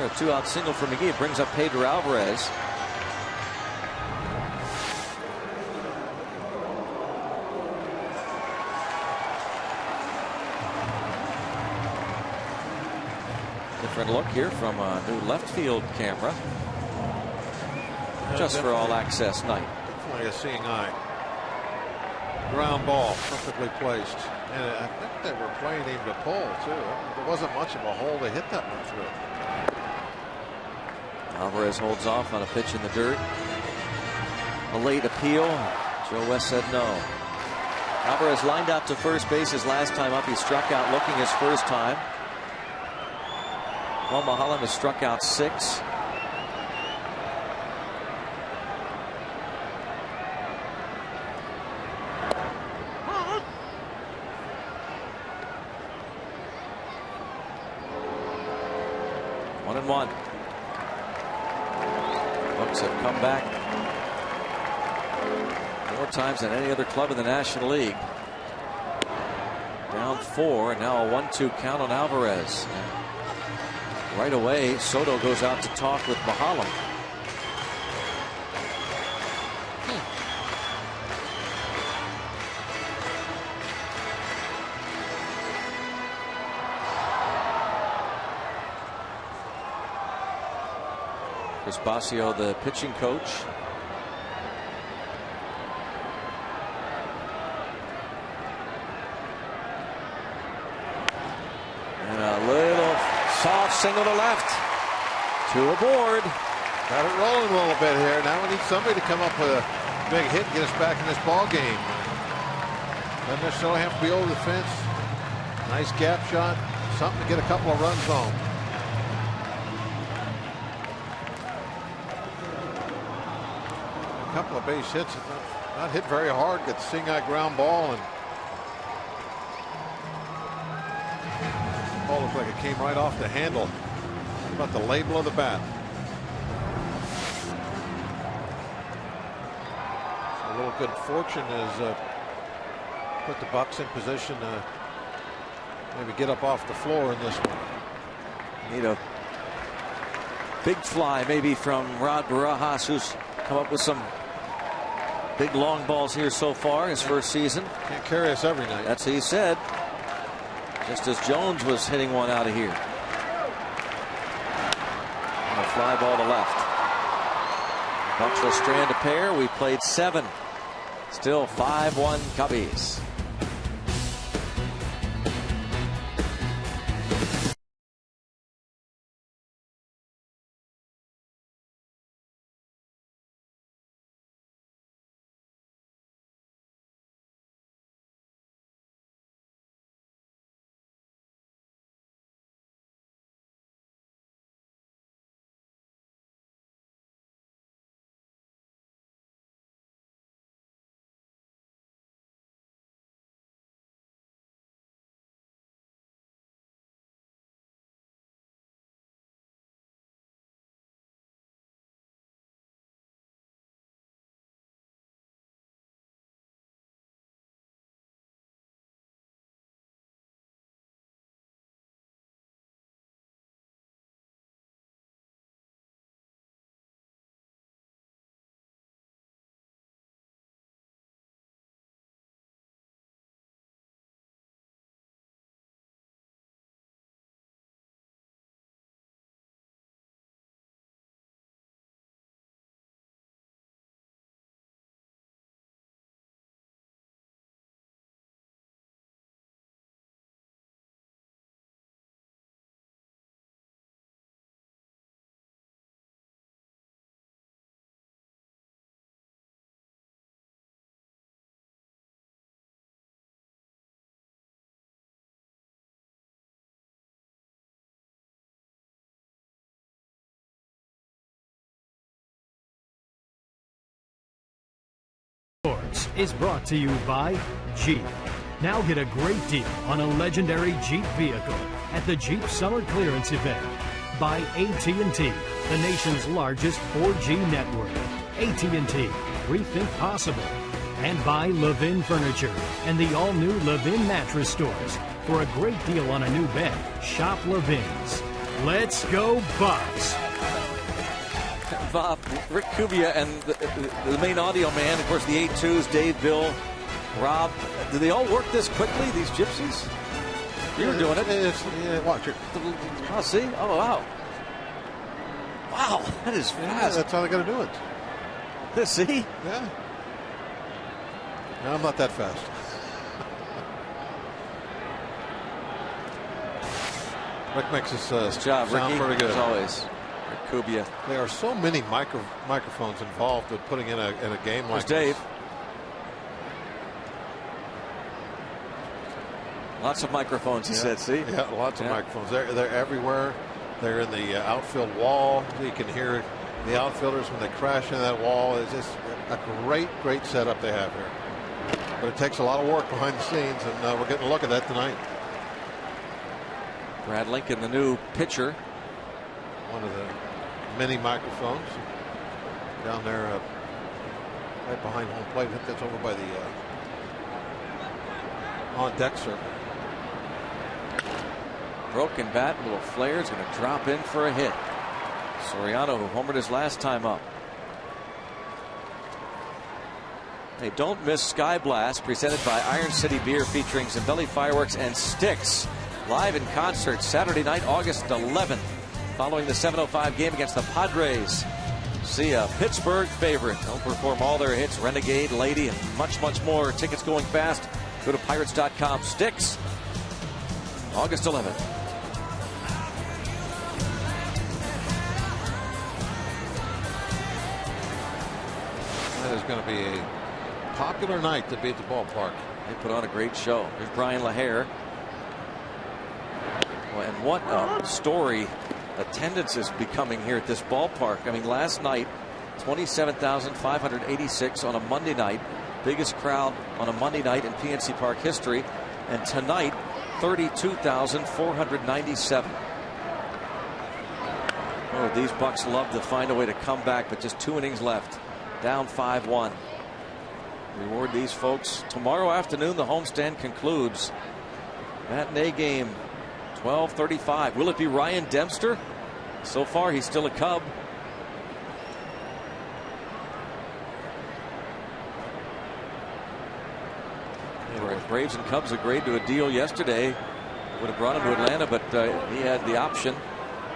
A: A 2-out single for McGee. It brings up Pedro Alvarez. Different look here from a new left field camera. Just for all access night.
B: Definitely a seeing eye. Ground ball, perfectly placed. And I think they were playing him to pull, too. There wasn't much of a hole to hit that one through.
A: Alvarez holds off on a pitch in the dirt. A late appeal. Joe West said no. Alvarez lined out to first base his last time up. He struck out looking his first time. Paul Maholm has struck out 6. One. Bucks have come back more times than any other club in the National League. Down 4, and now a 1-2 count on Alvarez. And right away, Soto goes out to talk with Maholm. Chris Basio, the pitching coach. And a little soft single to left. 2 aboard.
B: Got it rolling a little bit here. Now we need somebody to come up with a big hit and get us back in this ball game. Doesn't necessarily have to be over the fence. Nice gap shot. Something to get a couple of runs home. Couple of base hits, not hit very hard, get the seeing eye ground ball, and ball looked like it came right off the handle. How about the label of the bat? So a little good fortune has put the Bucks in position to maybe get up off the floor in this one.
A: Need a big fly maybe from Rod Barajas, who's come up with some big long balls here so far his first season.
B: Can't carry us every night.
A: That's what he said. Just as Jones was hitting one out of here. And a fly ball to left. Bucks will strand a pair. We played 7. Still 5-1 Cubbies.
H: Sports is brought to you by Jeep. Now get a great deal on a legendary Jeep vehicle at the Jeep Summer Clearance Event. By AT&T, the nation's largest 4G network. AT&T, rethink possible. And by Levin Furniture and the all-new Levin mattress stores. For a great deal on a new bed, shop Levin's. Let's go Bucks!
A: Bob, Rick Kubia, and the main audio man, of course, the 8-2s, Dave, Bill, Rob. Do they all work this quickly, these gypsies? You were doing it.
B: Yeah, watch it.
A: Oh, see? Oh, wow. Wow, that is fast.
B: Yeah, that's how they got to do it.
A: See?
B: Yeah. No, I'm not that fast. Rick makes his
A: job,
B: sound
A: Ricky,
B: pretty good.
A: as always. Kubia.
B: There are so many microphones involved with putting in a game like
A: Dave.
B: this.
A: Lots of microphones, he said. See?
B: Yeah, lots of microphones. They're everywhere. They're in the outfield wall. You can hear the outfielders when they crash into that wall. It's just a great setup they have here. But it takes a lot of work behind the scenes, and we're getting a look at that tonight.
A: Brad Lincoln, the new pitcher.
B: One of the many microphones down there right behind home plate. I think that's over by the on-deck circle.
A: Broken bat, little flare, is going to drop in for a hit. Soriano, who homered his last time up. Hey, don't miss Sky Blast, presented by Iron City Beer, featuring Zambelli Fireworks and Styx. Live in concert Saturday night, August 11th. Following the 7:05 game against the Padres. See a Pittsburgh favorite. They'll perform all their hits, Renegade, Lady, and much more. Tickets going fast. Go to Pirates.com. Styx, August 11th.
B: That is going to be a popular night to be at the ballpark.
A: They put on a great show. Here's Brian LaHare. And what a story attendance is becoming here at this ballpark. I mean, last night, 27,586 on a Monday night. Biggest crowd on a Monday night in PNC Park history. And tonight, 32,497. Oh, these Bucks love to find a way to come back, but just 2 innings left. Down 5-1. Reward these folks. Tomorrow afternoon, the homestand concludes. Matinee game, 12:35. Will it be Ryan Dempster? So far, he's still a Cub. Braves and Cubs agreed to a deal yesterday. Would have brought him to Atlanta, but he had the option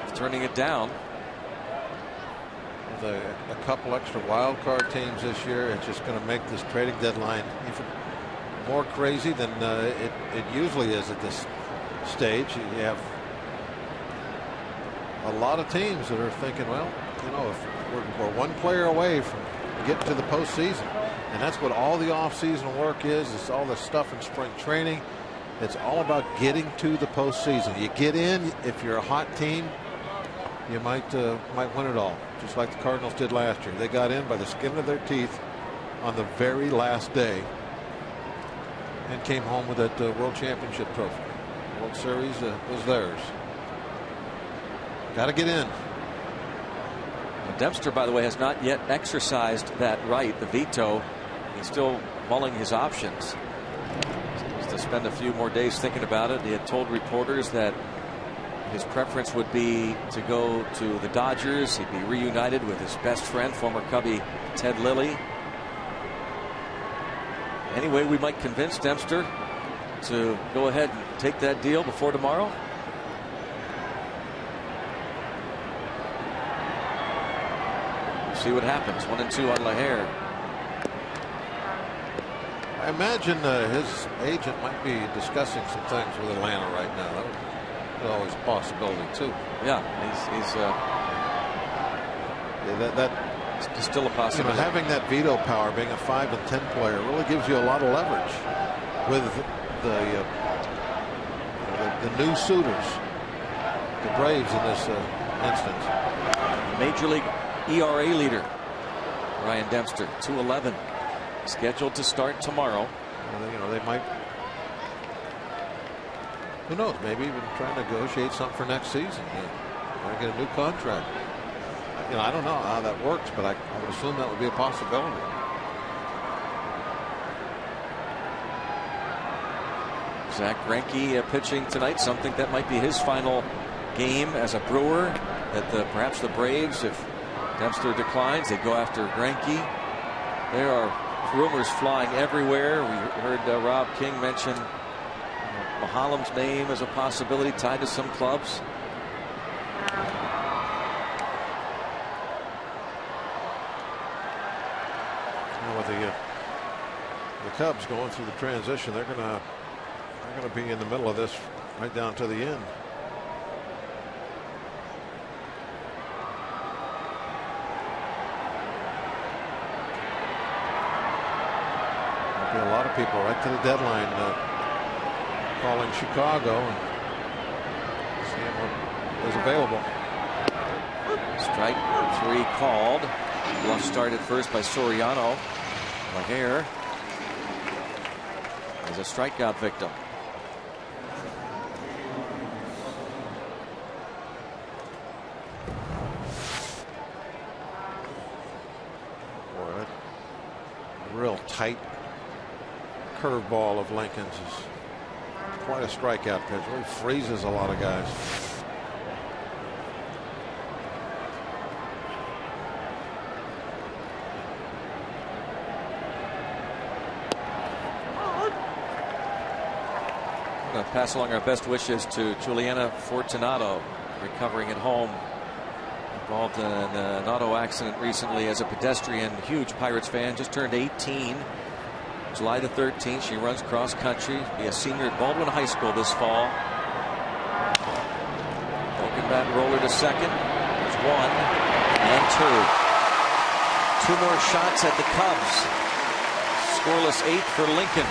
A: of turning it down.
B: a couple extra wild card teams this year, it's just going to make this trading deadline even more crazy than it usually is at this stage. You have a lot of teams that are thinking, well, you know, if we're one player away from getting to the postseason, and that's what all the offseason work is. It's all the stuff in spring training. It's all about getting to the postseason. You get in, if you're a hot team, you might win it all, just like the Cardinals did last year. They got in by the skin of their teeth on the very last day and came home with that World Championship trophy. World Series was theirs. Got to get in.
A: Dempster, by the way, has not yet exercised that right, the veto. He's still mulling his options. He's to spend a few more days thinking about it. He had told reporters that his preference would be to go to the Dodgers. He'd be reunited with his best friend, former Cubby Ted Lilly. Anyway, we might convince Dempster to go ahead and take that deal before tomorrow. See what happens. 1-2 on LaHare.
B: I imagine his agent might be discussing some things with Atlanta right now. That's always a possibility too.
A: Yeah, that's still a possibility.
B: You know, having that veto power, being a 5 and 10 player, really gives you a lot of leverage with the new suitors, the Braves in this instance.
A: Major League ERA leader Ryan Dempster, 2.11, scheduled to start tomorrow.
B: You know, they might, who knows, maybe even try to negotiate something for next season. Might get a new contract. You know, I don't know how that works, but I would assume that would be a possibility.
A: Zach Greinke pitching tonight, something that might be his final game as a Brewer. That perhaps the Braves, if Dempster declines, they go after Greinke. There are rumors flying everywhere. We heard Rob King mention Mahalam's name as a possibility tied to some clubs.
B: You know, with the Cubs going through the transition, they're gonna be in the middle of this right down to the end. A lot of people right to the deadline calling Chicago and seeing what is available.
A: Strike 3 called. Bluff started first by Soriano. LaHare is a strikeout victim.
B: Boy, that real tight curveball of Lincoln's is quite a strikeout pitch. Really freezes a lot of guys.
A: I'm going to pass along our best wishes to Juliana Fortunato, recovering at home. Involved in an auto accident recently as a pedestrian. Huge Pirates fan. Just turned 18. July the 13th, she runs cross country. Be a senior at Baldwin High School this fall. Broken bat roller to second. There's 1 and 2. 2 more shots at the Cubs. Scoreless 8 for Lincoln.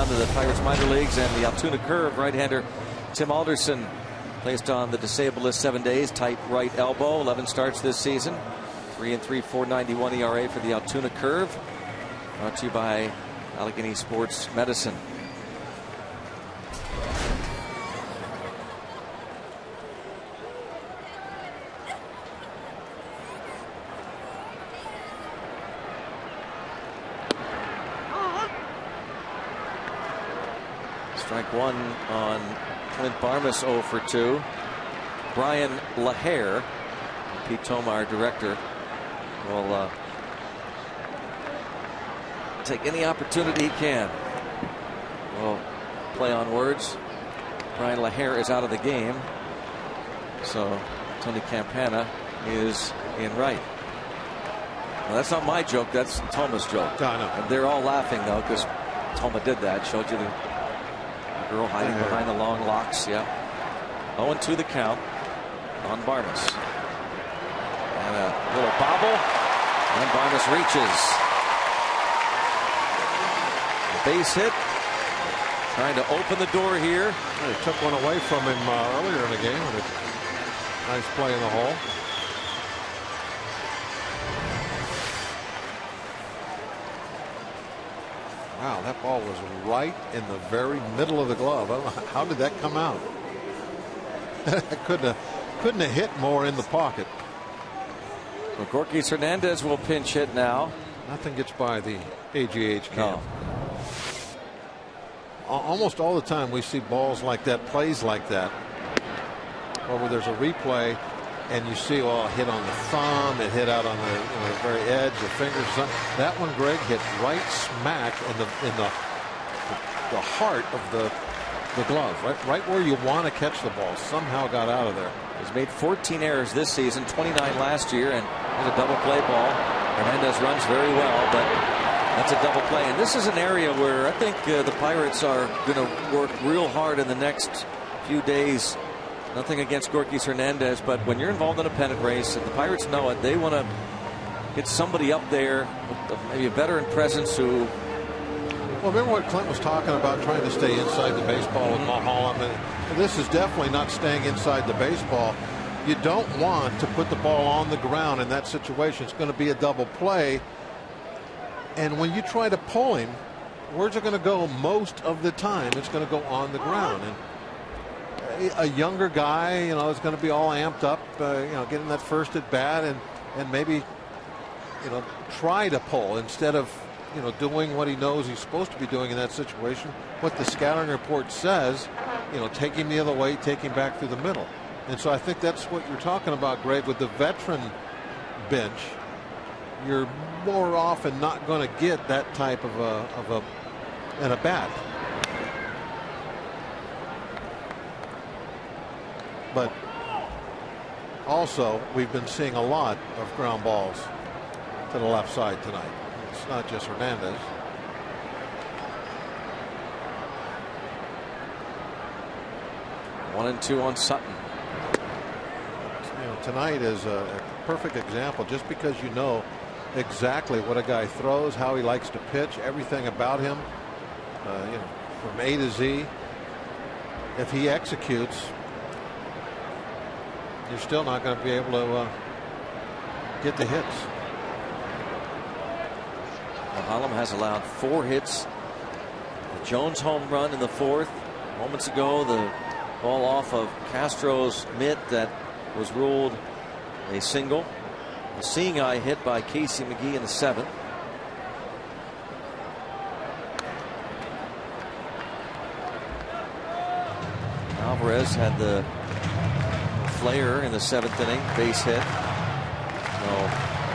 A: down to the Pirates minor leagues, and the Altoona Curve right-hander Tim Alderson placed on the disabled list 7 days. Tight right elbow. 11 starts this season. 3-3, 4.91 ERA for the Altoona Curve. Brought to you by Allegheny Sports Medicine. Strike one on Clint Barmas, 0 for 2. Brian LaHare, Pete Tomar, director, will take any opportunity he can. We'll play on words. Brian LaHare is out of the game, so Tony Campana is in right. Well, that's not my joke, that's Toma's joke.
B: No, no.
A: And they're all laughing though, because Toma did that. Showed you the girl hiding behind the long locks. Yeah. 0-2 the count on Barmas. And a little bobble, and Barmas reaches. Base hit, trying to open the door here.
B: They took one away from him earlier in the game. And nice play in the hole. Wow, that ball was right in the very middle of the glove. I don't know, how did that come out? couldn't have hit more in the pocket.
A: So Gorky Hernandez will pinch hit now.
B: Nothing gets by the AGH cam.
A: No.
B: Almost all the time we see balls like that, plays like that, or where there's a replay and you see, well, it hit on the thumb, it hit out on the very edge, the fingers. That one, Greg, hit right smack in the heart of the glove, right where you want to catch the ball. Somehow got out of there.
A: He's made 14 errors this season, 29 last year, and there's a double play ball. Hernandez runs very well, but that's a double play. And this is an area where I think the Pirates are going to work real hard in the next few days. Nothing against Gorky Hernandez, but when you're involved in a pennant race, and the Pirates know it, they want to get somebody up there with maybe a veteran presence who.
B: Well, remember what Clint was talking about, trying to stay inside the baseball with Mulholland. And this is definitely not staying inside the baseball. You don't want to put the ball on the ground in that situation. It's going to be a double play. And when you try to pull him, where's it going to go most of the time? It's going to go on the ground. And a younger guy, is going to be all amped up, getting that first at bat and maybe, try to pull instead of, doing what he knows he's supposed to be doing in that situation. What the scouting report says, take him the other way, take him back through the middle. And so I think that's what you're talking about, Greg, with the veteran bench. You're more often not going to get that type of an at bat. But also, we've been seeing a lot of ground balls to the left side tonight. It's not just Hernandez.
A: One and two on Sutton.
B: Tonight is a perfect example. Just because you know exactly what a guy throws, how he likes to pitch, everything about him, from A to Z. If he executes, you're still not going to be able to get the hits.
A: Mulholland has allowed 4 hits. The Jones home run in the 4th. Moments ago, the ball off of Castro's mitt that was ruled a single. A seeing eye hit by Casey McGee in the 7th. Alvarez had the flare in the 7th inning, base hit. So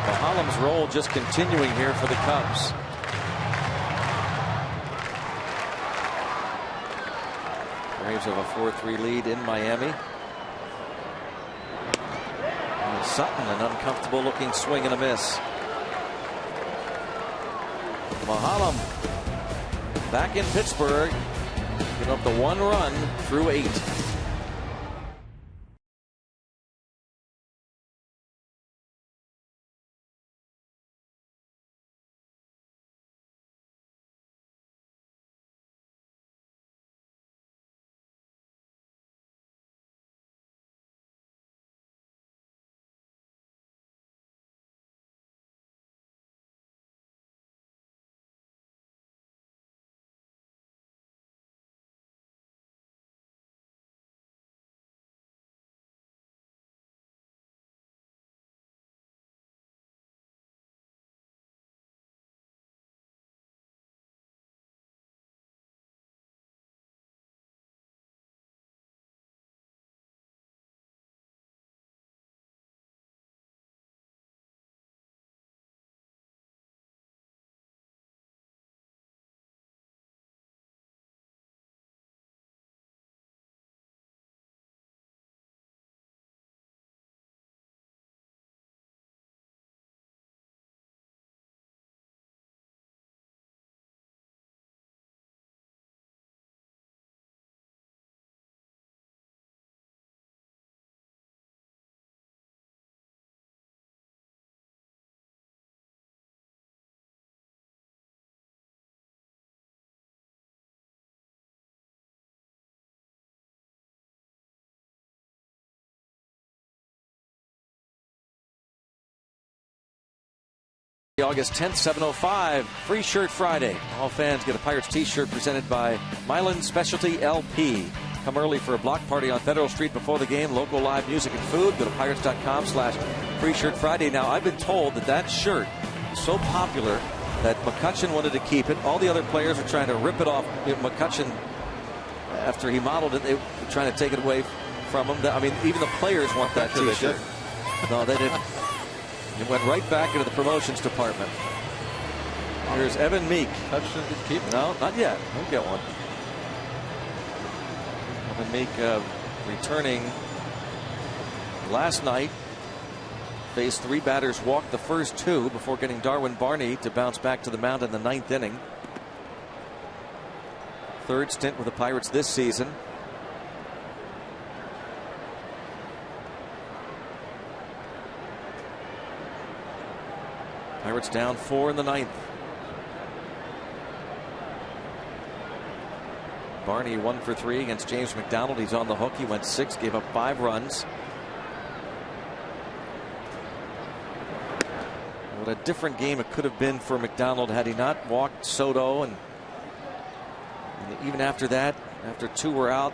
A: Mulholland's role just continuing here for the Cubs. Braves have a 4-3 lead in Miami. And Sutton, an uncomfortable looking swing and a miss. Mulholland back in Pittsburgh, giving up the 1 run through 8. August 10th, 7:05, Free Shirt Friday. All fans get a Pirates t-shirt presented by Milan Specialty LP. Come early for a block party on Federal Street before the game. Local live music and food. Go to pirates.com/Free Shirt Friday. Now, I've been told that shirt is so popular that McCutchen wanted to keep it. All the other players are trying to rip it off. McCutchen, after he modeled it, they were trying to take it away from him. I mean, even the players want that t-shirt. No, they didn't. It went right back into the promotions department. Here's Evan Meek.
B: Hutchinson didn't keep it?
A: No, not yet. He'll get one. Evan Meek returning last night. Faced 3 batters, walked the first 2 before getting Darwin Barney to bounce back to the mound in the 9th inning. 3rd stint with the Pirates this season. Pirates down 4 in the 9th. Barney 1 for 3 against James McDonald. He's on the hook. He went 6, gave up 5 runs. What a different game it could have been for McDonald had he not walked Soto. And even after that, after 2 were out,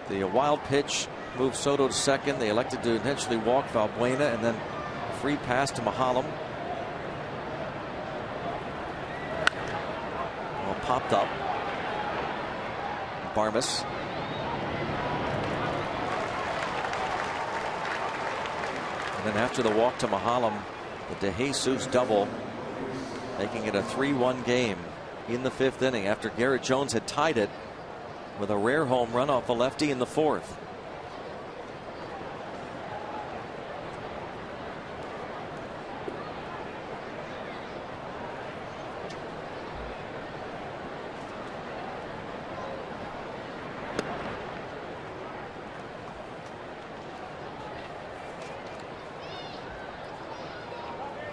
A: the wild pitch moved Soto to second. They elected to intentionally walk Valbuena, and then a free pass to Mahalam. Popped up. Barmas. And then after the walk to Mahalam, the De Jesus double, making it a 3-1 game in the 5th inning after Garrett Jones had tied it with a rare home run off a lefty in the 4th.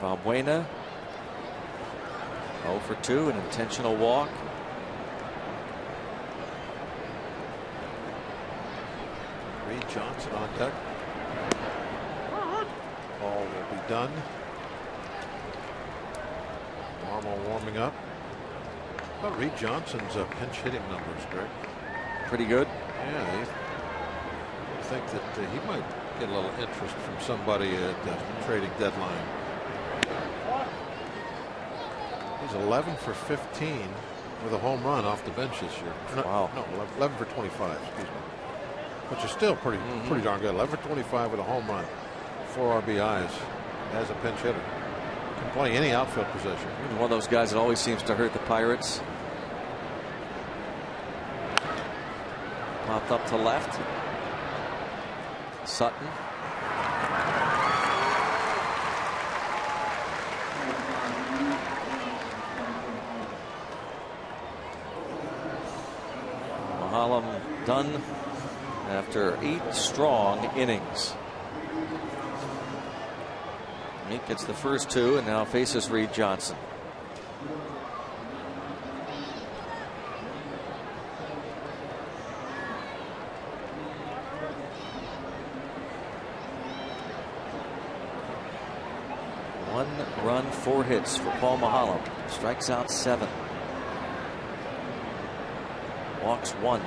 A: Valbuena 0 for 2, an intentional walk.
B: Reed Johnson on deck. Ball will be done. Marmol warming up. How about Reed Johnson's pinch hitting numbers, Greg?
A: Pretty good.
B: Yeah, I think that he might get a little interest from somebody at the trading deadline. He's 11 for 15 with a home run off the bench this year.
A: Wow.
B: No, 11 for 25, excuse me. Which is still pretty darn good. 11 for 25 with a home run, 4 RBIs as a pinch hitter. Can play any outfield position.
A: One of those guys that always seems to hurt the Pirates. Popped up to left. Sutton. Mahalam done after 8 strong innings. Meek gets the first 2 and now faces Reed Johnson. One run, 4 hits for Paul Mahalam. Strikes out 7. Walks 1.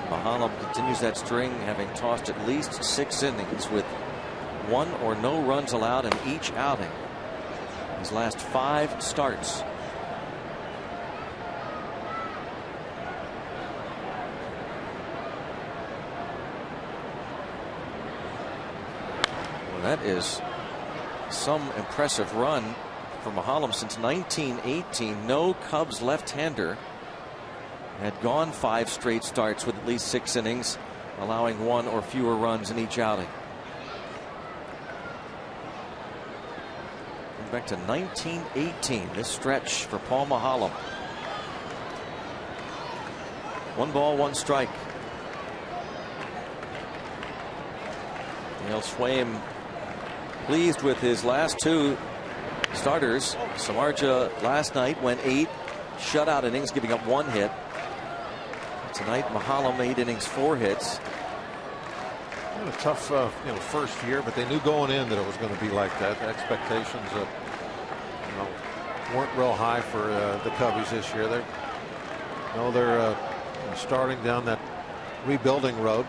A: Mahalam continues that string, having tossed at least 6 innings with 1 or no runs allowed in each outing. His last 5 starts. Well, that is some impressive run for Mahalam since 1918. No Cubs left-hander had gone 5 straight starts with at least 6 innings, allowing 1 or fewer runs in each outing. Going back to 1918, this stretch for Paul Mahalam. 1 ball, 1 strike. Dale Swaim pleased with his last 2 starters. Samardzija last night went 8 shutout innings, giving up 1 hit. Tonight, Mahalam 8 innings, 4 hits.
B: a tough first year, but they knew going in that it was going to be like that. The expectations weren't real high for the Cubbies this year. They're starting down that rebuilding road.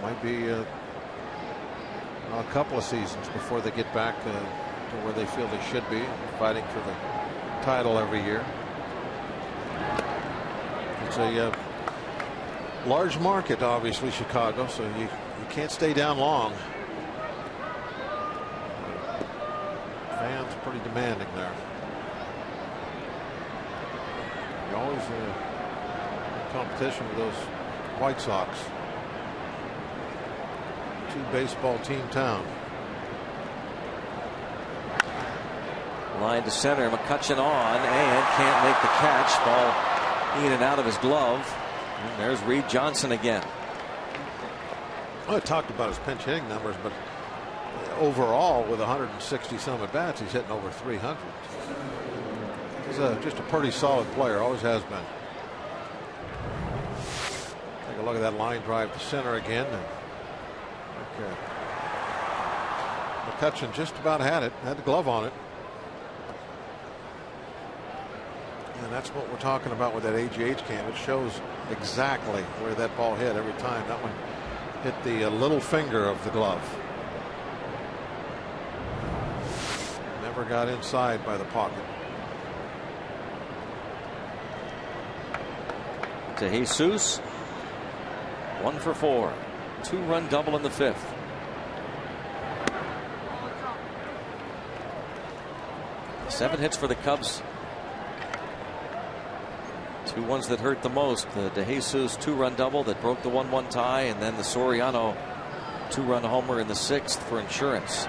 B: Might be a couple of seasons before they get back to where they feel they should be, fighting for the title every year. It's a large market, obviously, Chicago, so you can't stay down long. Fans pretty demanding there. You're always in competition with those White Sox. Two baseball team town.
A: Line to center, McCutchen on and can't make the catch. Ball in and out of his glove. And there's Reed Johnson again.
B: Well, I talked about his pinch hitting numbers, but overall, with 160 some at bats, he's hitting over 300. He's just a pretty solid player, always has been. Take a look at that line drive to center again. Okay. McCutchen just about had it, had the glove on it. And that's what we're talking about with that AGH cam. It shows exactly where that ball hit every time. That one hit the little finger of the glove. Never got inside by the pocket.
A: To Jesus. 1 for 4. 2-run double in the 5th. Seven hits for the Cubs. Two ones that hurt the most. The DeJesus 2-run double that broke the 1-1 tie, and then the Soriano 2-run homer in the 6th for insurance.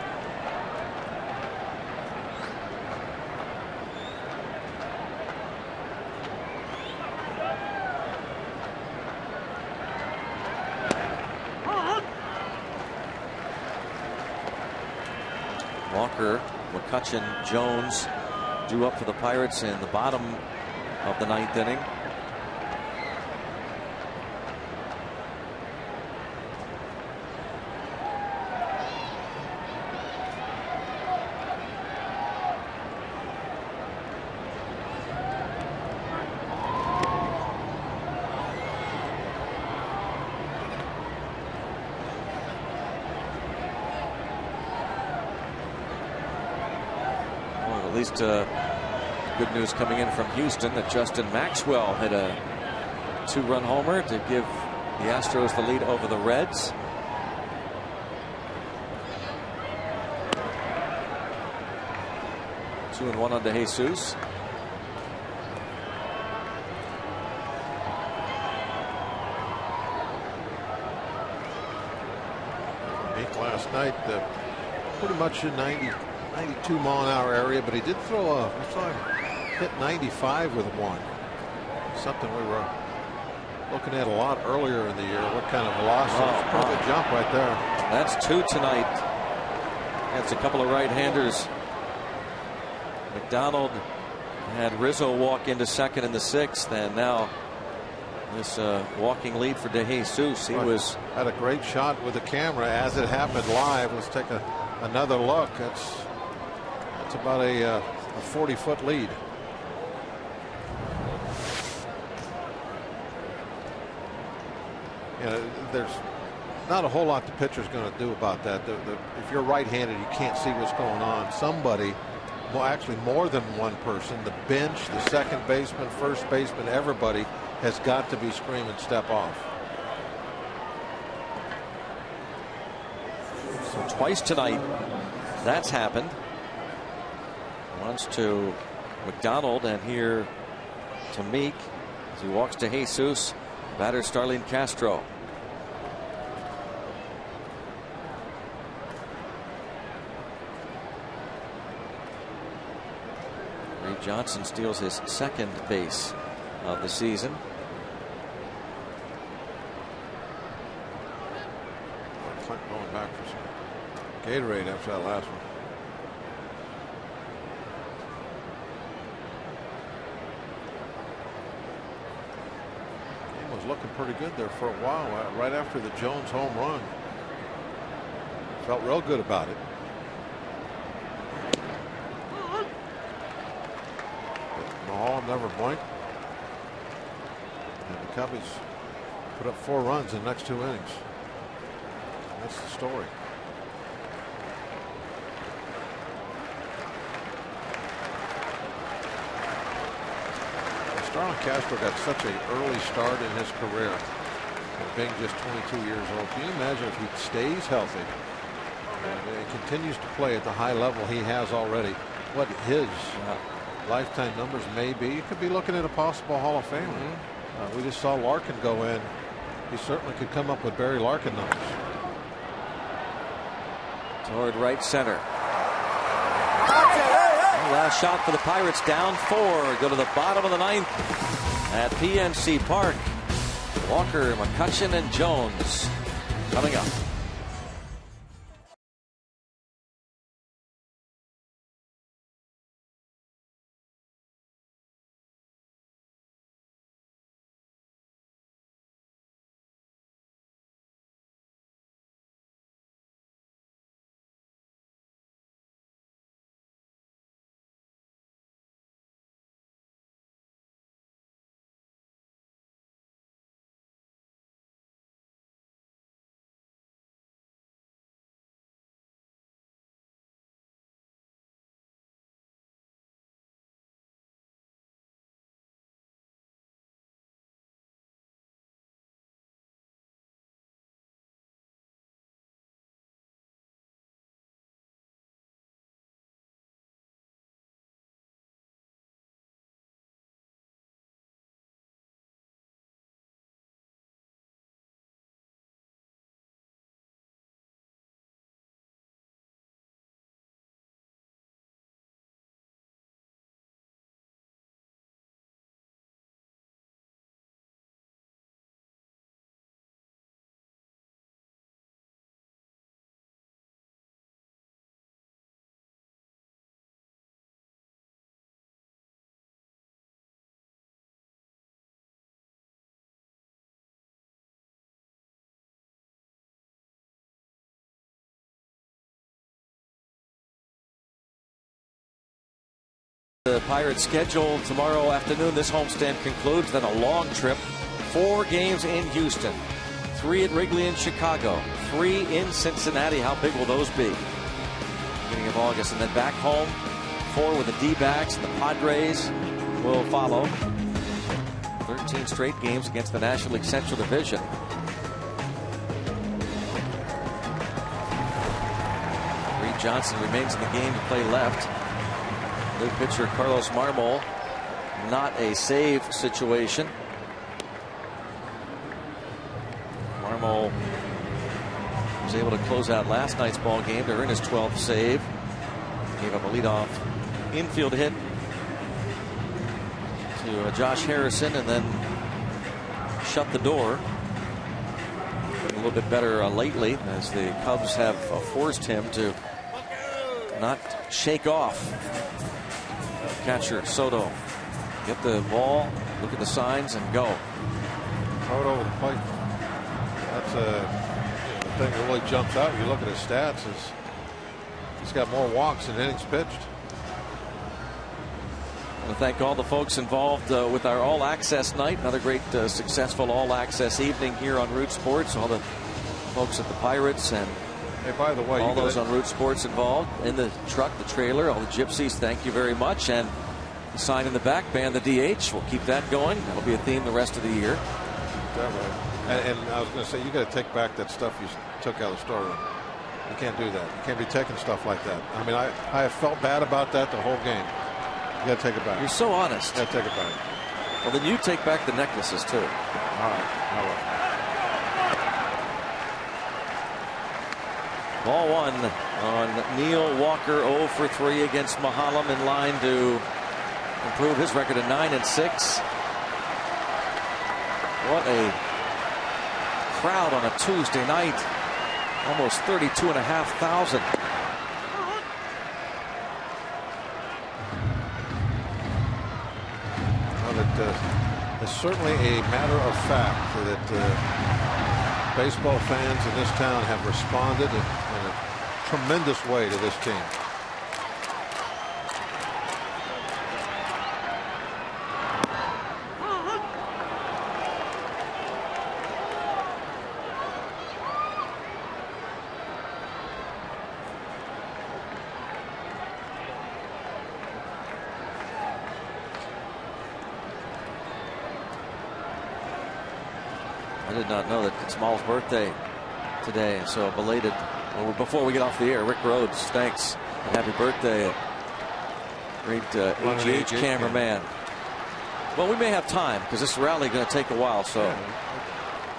A: Walker, McCutchen, Jones due up for the Pirates in the bottom of the 9th inning. Well, at least good news coming in from Houston that Justin Maxwell hit a 2-run homer to give the Astros the lead over the Reds. Two and one on DeJesus.
B: Meek last night, pretty much in 92 mile an hour area, but he did throw I saw him hit 95 with one. Something we were looking at a lot earlier in the year. What kind of velocity? Pretty good jump right there.
A: That's 2 tonight. That's a couple of right-handers. McDonald had Rizzo walk into second in the 6th, and now this walking lead for DeJesus. He
B: had a great shot with the camera as it happened live. Let's take another look. That's about a 40-foot lead. There's not a whole lot the pitcher's going to do about that. If you're right-handed, you can't see what's going on. Somebody, well, actually more than one person, the bench, the second baseman, first baseman, everybody has got to be screaming, step off.
A: So twice tonight that's happened. Once to McDonald and here to Meek as he walks to Jesus. Batter Starlin Castro. Reed Johnson steals his second base of the season.
B: Clint going back for some Gatorade after that last one. Game was looking pretty good there for a while, right after the Jones home run. Felt real good about it. Mahal never blinked. And the Cubbies put up 4 runs in the next 2 innings. That's the story. Starlin Castro got such an early start in his career, being just 22 years old. Can you imagine if he stays healthy and continues to play at the high level he has already, what his lifetime numbers may be? You could be looking at a possible Hall of Fame. We just saw Larkin go in. He certainly could come up with Barry Larkin numbers.
A: Toward right center. Last shot for the Pirates, down 4. Go to the bottom of the 9th at PNC Park. Walker, McCutchen, and Jones coming up. The Pirates schedule tomorrow afternoon. This homestand concludes, then a long trip. 4 games in Houston, 3 at Wrigley in Chicago, 3 in Cincinnati. How big will those be? Beginning of August, and then back home. 4 with the D-backs, and the Padres will follow. 13 straight games against the National League Central Division. Reed Johnson remains in the game to play left. New pitcher Carlos Marmol, not a save situation. Marmol was able to close out last night's ball game to earn his 12th save. Gave up a leadoff infield hit to Josh Harrison and then shut the door. A little bit better lately as the Cubs have forced him to not shake off. Catcher Soto, get the ball, look at the signs, and go.
B: Soto over the plate. That's the thing that really jumps out. You look at his stats, is he's got more walks than innings pitched.
A: I want to thank all the folks involved with our All Access night. Another great successful All Access evening here on Root Sports. All the folks at the Pirates and
B: hey, by the way,
A: all those on Root Sports involved in the truck, the trailer, all the gypsies, thank you very much. And the sign in the back, ban the DH. We'll keep that going. That'll be a theme the rest of the year.
B: That way. And I was going to say, you got to take back that stuff you took out of the storeroom. You can't do that. You can't be taking stuff like that. I mean, I have felt bad about that the whole game. You got to take it back.
A: You're so honest.
B: You got to take it back.
A: Well, then you take back the necklaces too.
B: All right. I will.
A: Ball 1 on Neil Walker, 0 for 3 against Mahalam, in line to improve his record to 9-6. What a crowd on a Tuesday night. Almost 32,500.
B: Well, it's certainly a matter of fact that baseball fans in this town have responded and have tremendous way to this team.
A: I did not know that it's Small's birthday today, so belated. Well, before we get off the air, Rick Rhodes, thanks and happy birthday. Great HH cameraman. Well, we may have time because this rally is going to take a while, so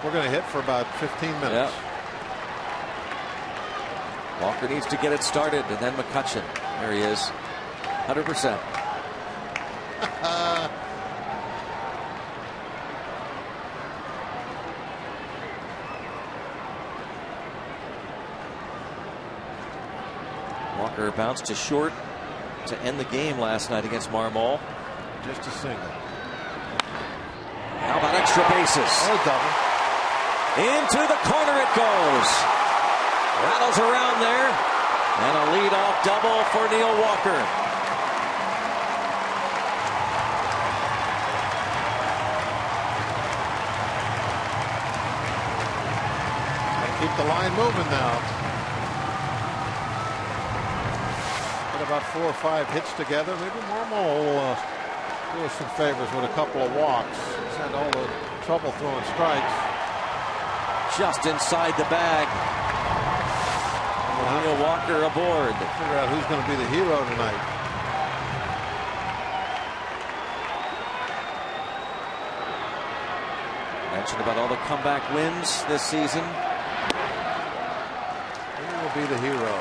B: we're going to hit for about 15 minutes.
A: Yep. Walker needs to get it started, and then McCutcheon. There he is, 100%. Walker bounced to short to end the game last night against Marmol.
B: Just a single.
A: How about extra bases?
B: Oh, double.
A: Into the corner it goes. Rattles around there. And a leadoff double for Neil Walker.
B: Keep the line moving now. About 4 or 5 hits together. Maybe Marmol will do us some favors with a couple of walks. He's had all the trouble throwing strikes.
A: Just inside the bag. Neil Walker aboard.
B: Figure out who's going to be the hero tonight.
A: Mentioned about all the comeback wins this season.
B: Who will be the hero?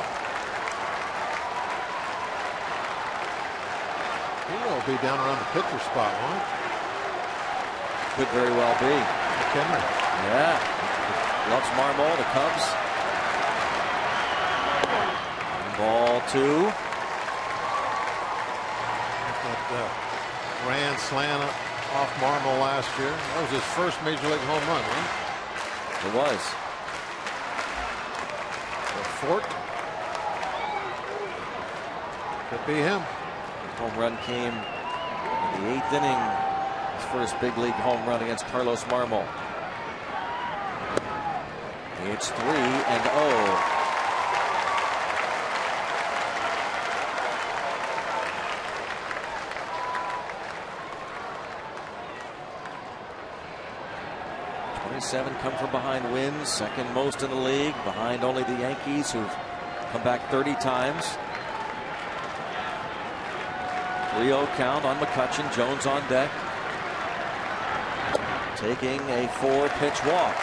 B: Be down around the pitcher spot, won't it?
A: Could very well be.
B: McHenry.
A: Yeah. Loves Marmol, the Cubs. Ball 2.
B: That grand slam off Marmol last year. That was his first major league home run, right?
A: It was.
B: Fort. Could be him.
A: Home run came in the 8th inning. His first big league home run against Carlos Marmol. It's 3-0. Come from behind wins, second most in the league, behind only the Yankees, who've come back 30 times. 3-0 count on McCutcheon. Jones on deck, taking a 4-pitch walk.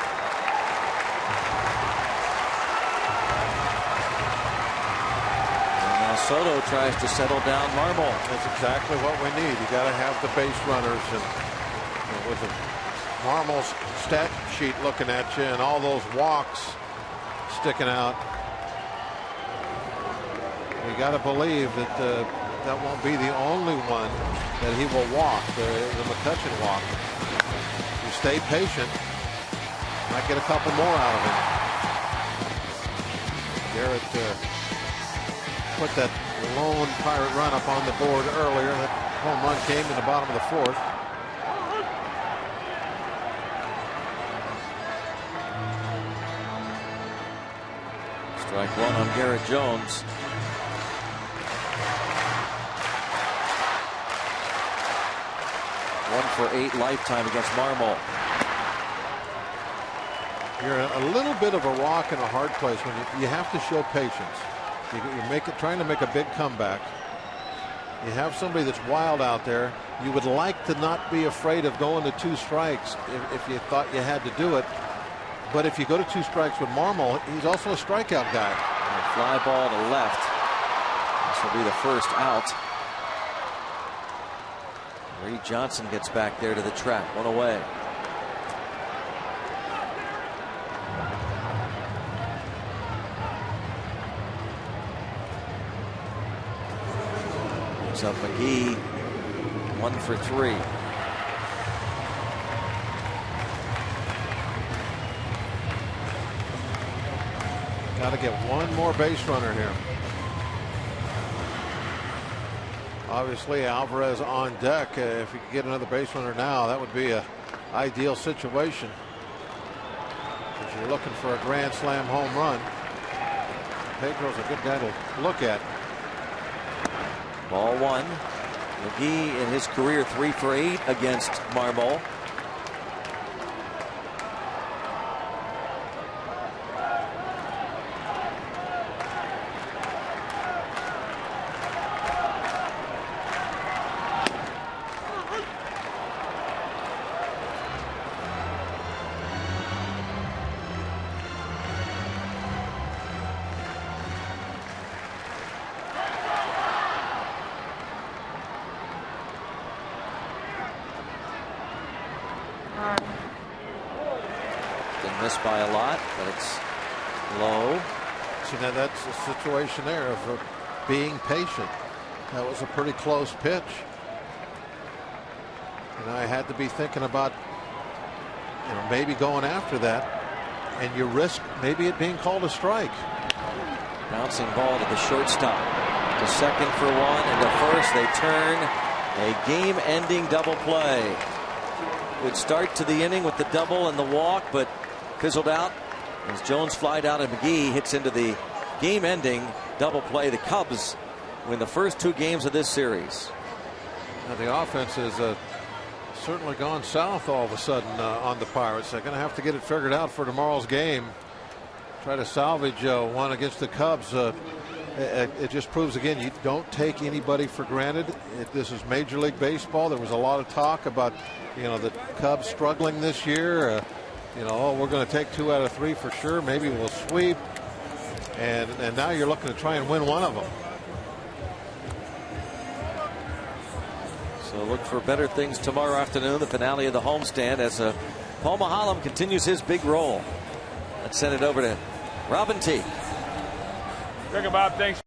A: And now Soto tries to settle down Marmol.
B: That's exactly what we need. You got to have the base runners, and with the Marmol's stat sheet looking at you and all those walks sticking out, you got to believe that that won't be the only one that he will walk, the McCutcheon walk. You stay patient, might get a couple more out of him. Garrett put that lone Pirate run up on the board earlier. That home run came in the bottom of the 4th.
A: Strike 1 on Garrett Jones. One for 8 lifetime against Marmol.
B: You're a little bit of a rock in a hard place when you have to show patience. You're trying to make a big comeback. You have somebody that's wild out there. You would like to not be afraid of going to 2 strikes if you thought you had to do it. But if you go to 2 strikes with Marmol, he's also a strikeout guy.
A: And fly ball to left. This will be the first out. Reed Johnson gets back there to the track. 1 away. Brings up McGee. 1 for 3.
B: Got to get one more base runner here. Obviously, Alvarez on deck. If you could get another base runner now, that would be an ideal situation. Because you're looking for a grand slam home run. Pedro's a good guy to look at.
A: Ball one. McGee in his career 3 for 8 against Marmol. Missed by a lot, but it's low.
B: See, now that's a situation there of being patient. That was a pretty close pitch. And I had to be thinking about, maybe going after that. And you risk maybe it being called a strike.
A: Bouncing ball to the shortstop. To second for 1 and to first. They turn a game-ending double play. Good start to the inning with the double and the walk, but fizzled out as Jones flied out and McGee hits into the game-ending double play. The Cubs win the first 2 games of this series.
B: Now the offense has certainly gone south all of a sudden on the Pirates. They're going to have to get it figured out for tomorrow's game. Try to salvage one against the Cubs. It just proves again, you don't take anybody for granted. This is Major League Baseball. There was a lot of talk about the Cubs struggling this year. We're going to take 2 out of 3 for sure. Maybe we'll sweep. And now you're looking to try and win one of them.
A: So look for better things tomorrow afternoon, the finale of the homestand, as Paul Maholm continues his big role. Let's send it over to Robin T.
C: Greg and Bob, thanks.